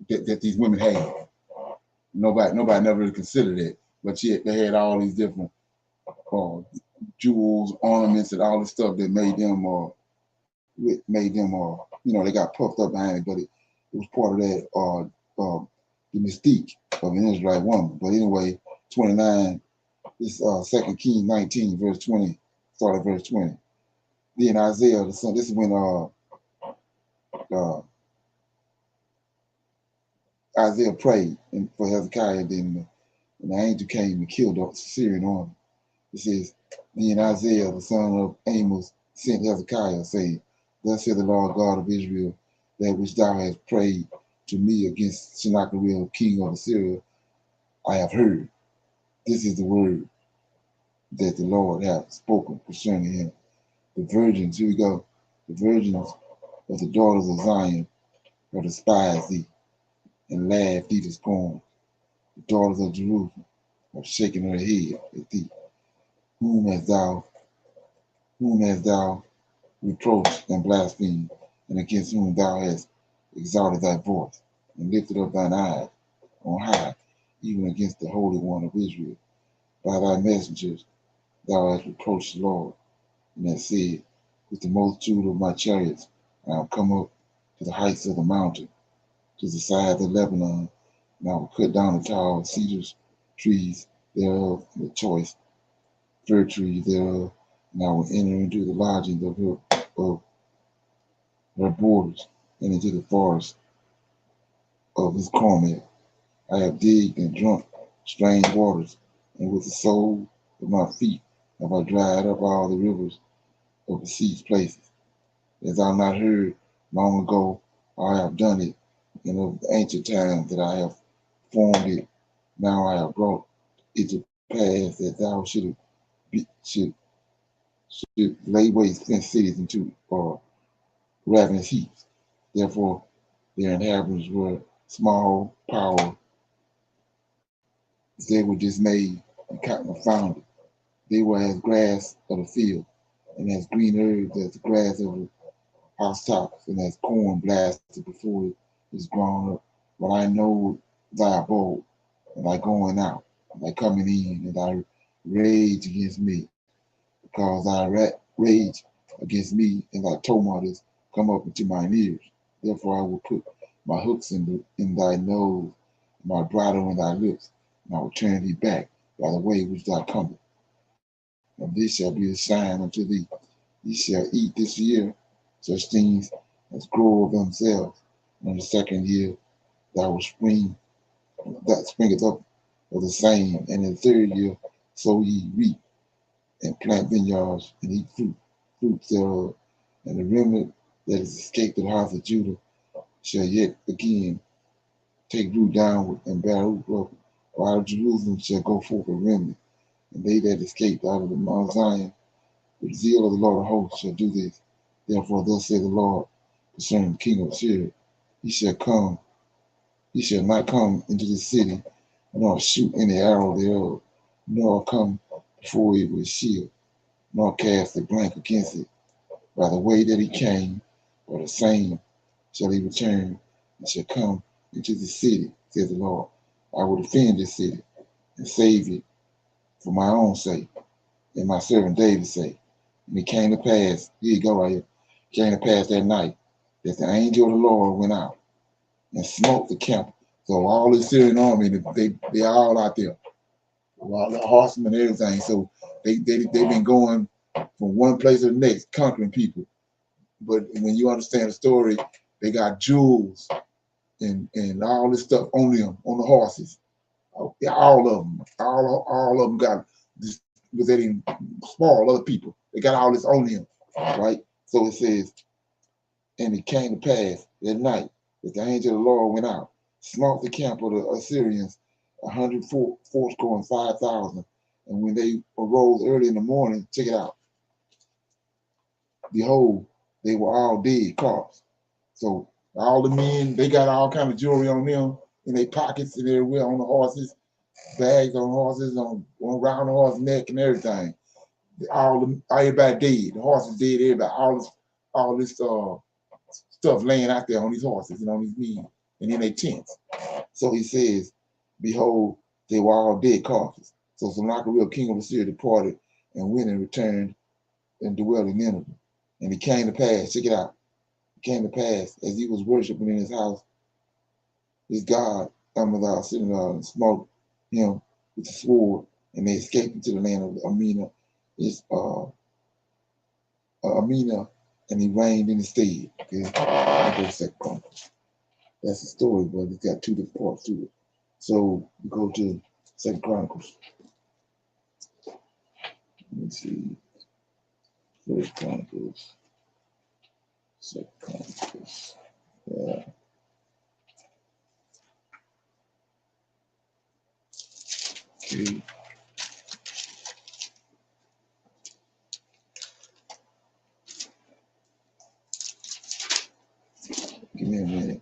that these women had. Nobody never really considered it, but yet they had all these different jewels, ornaments, and all this stuff that made them you know, they got puffed up behind it, but it was part of that the mystique of an Israelite woman. But anyway, 29, this 2 Kings 19, verse 20, start at verse 20. Then Isaiah, the son, this is when Isaiah prayed for Hezekiah, and then the angel came and killed the Syrian army. It says, then Isaiah, the son of Amos, sent Hezekiah, saying, thus saith the Lord God of Israel, that which thou hast prayed to me against Sennacherib, king of Assyria, I have heard. This is the word that the Lord hath spoken concerning him. The virgins, here we go, the virgins of the daughters of Zion have despised thee and laughed thee to scorn. The daughters of Jerusalem have shaken her head at thee. Whom hast thou reproached and blasphemed, and against whom thou hast exalted thy voice, and lifted up thine eyes on high, even against the Holy One of Israel? By thy messengers thou hast reproached the Lord, and hast said, with the multitude of my chariots I will come up to the heights of the mountain, to the sides of Lebanon, and I will cut down the tall cedars trees thereof, and the choice fir trees thereof, and I will enter into the lodgings of her borders, and into the forest of his Carmel. I have digged and drunk strange waters, and with the sole of my feet have I dried up all the rivers of the sea's places. As I not heard long ago, I have done it, and of the ancient times that I have formed it, now I have brought it to pass that thou should lay waste fenced cities into ravenous heaps. Therefore, their inhabitants were small power. They were dismayed and confounded. They were as grass of the field, and as green herbs as the grass of the housetops, and as corn blasted before it is grown up. But I know thy abode, and thy going out, and thy coming in, and thy rage against me, because thy rage against me and thy tumult is come up into mine ears. Therefore I will put my hooks in thy nose, my bridle in thy lips, and I will turn thee back by the way which thou comest. And this shall be a sign unto thee. Ye shall eat this year such things as grow of themselves. And in the second year thou will spring, that springeth up of the same. And in the third year sow ye reap, and plant vineyards, and eat fruits thereof. And the remnant that is escaped to the house of Judah shall yet again take root downward and bear root upward. For out of Jerusalem shall go forth a remnant, and they that escaped out of the Mount Zion, with the zeal of the Lord of hosts shall do this. Therefore, thus says the Lord concerning the king of Assyria, he shall not come into the city, nor shoot any arrow thereof, nor come before it with shield, nor cast a blank against it. By the way that he came, or the same shall he return, and shall come into the city, says the Lord. I will defend this city and save it for my own sake and my servant David's sake. And it came to pass, here you go right here, it came to pass that night that the angel of the Lord went out and smote the camp. So all the Syrian army, they all out there, all the horsemen and everything. So they've been going from one place to the next, conquering people. But when you understand the story, they got jewels and all this stuff on them, on the horses. Yeah, all of them. All of them got this, because they didn't spoil other people. They got all this on them, right? So it says, and it came to pass that night that the angel of the Lord went out, smote the camp of the Assyrians, 104 and 5,000. And when they arose early in the morning, check it out. Behold, they were all dead corpses. So all the men, they got all kind of jewelry on them in their pockets and everywhere, on the horses, bags on horses, on around the horse's neck and everything. Everybody dead. The horses dead. Everybody, all this stuff laying out there on these horses and on these men and in their tents. So he says, behold, they were all dead carcasses. So Sennacherib, king of Assyria, departed and went and returned and dwelt in Nineveh. And it came to pass, check it out, it came to pass as he was worshiping in his house, his God, Amaziah, sitting and smote him with the sword, and they escaped into the land of Amina, Amina, and he reigned in his stead. Okay, that goes Second Chronicles. That's the story, but it's got two different parts to it. So we go to Second Chronicles. Let me see. First Chronicles. Second Chronicles. Yeah. Okay. Give me a minute.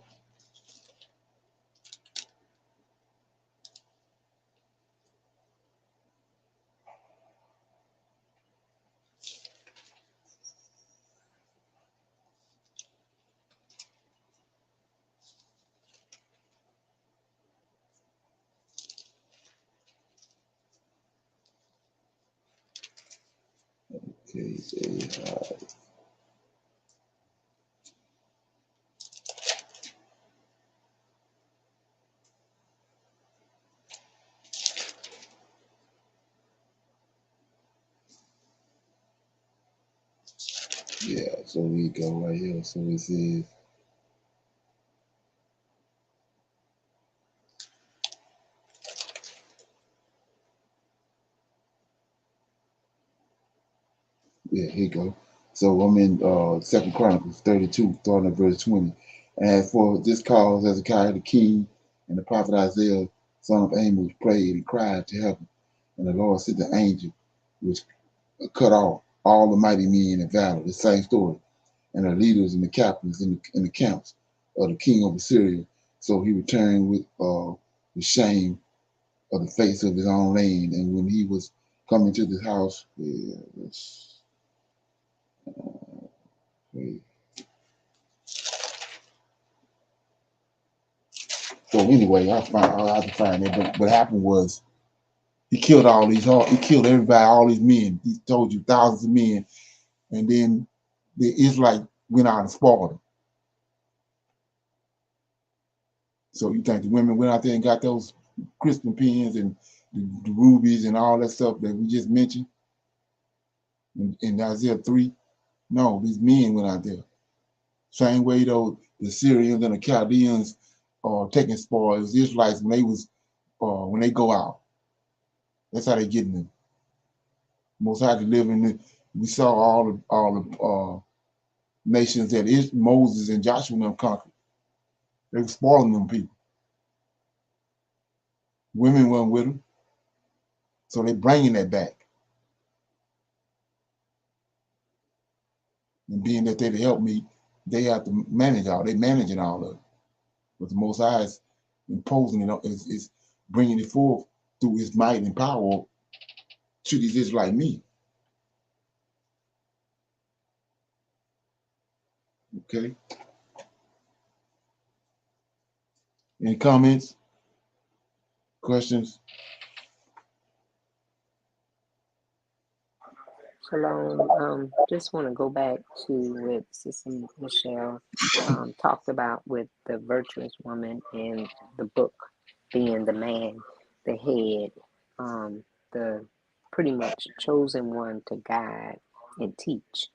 Okay, yeah, so we go right here. So it says, yeah, here you go. So I'm in Second Chronicles 32, starting at verse 20. And as for this cause, Hezekiah the king and the prophet Isaiah, son of Amos, prayed and cried to heaven. And the Lord sent the angel, which cut off all the mighty men in valor. The same story. And the leaders and the captains in the camps of the king of Assyria. So he returned with shame of the face of his own land. And when he was coming to the house, so anyway, I have to find it. But what happened was he killed he killed everybody, all these men. He told you thousands of men. And then the Israelites went out and spoiled them. So you think the women went out there and got those Christian pins and the rubies and all that stuff that we just mentioned in Isaiah 3? No, these men went out there. Same way though the Syrians and the Chaldeans are taking spoils, the Israelites when they go out. That's how they getting them. Most High delivering. We saw all the nations that Moses and Joshua conquered. They were spoiling them people. Women weren't with them. So they're bringing that back. And being that they're the help me, they have to manage all. They're managing all of it. But the Most High is imposing it, is bringing it forth through his might and power to these Israelites like me. Okay. Any comments? Questions? Shalom. Just want to go back to what Sister Michelle talked about with the virtuous woman and the book being the man, the head, the pretty much chosen one to guide and teach.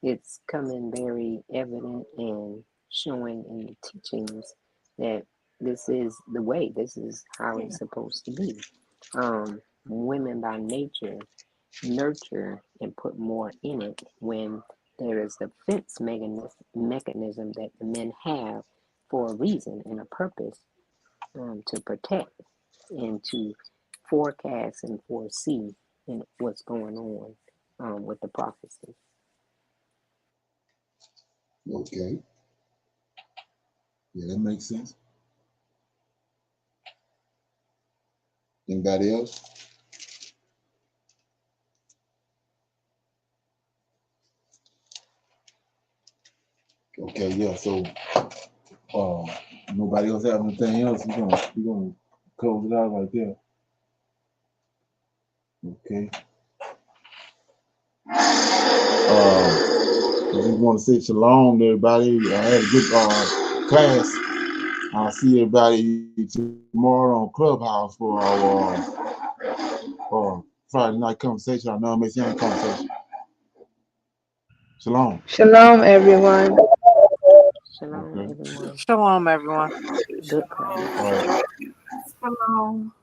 It's coming very evident and showing in the teachings that this is the way, this is how it's supposed to be. Women by nature nurture and put more in it when there is the defense mechanism that the men have for a reason and a purpose, to protect and to forecast and foresee in what's going on with the prophecy. Okay. Yeah, that makes sense. Anybody else? Okay, yeah, so nobody else have anything else? We're gonna close it out right there. Okay. I just want to say shalom to everybody. I had a good class. I'll see everybody tomorrow on Clubhouse for our Friday night conversation, our non-Messianic conversation. Shalom. Shalom, everyone. Shalom, everyone. Shalom, everyone. Good class. All right. Shalom.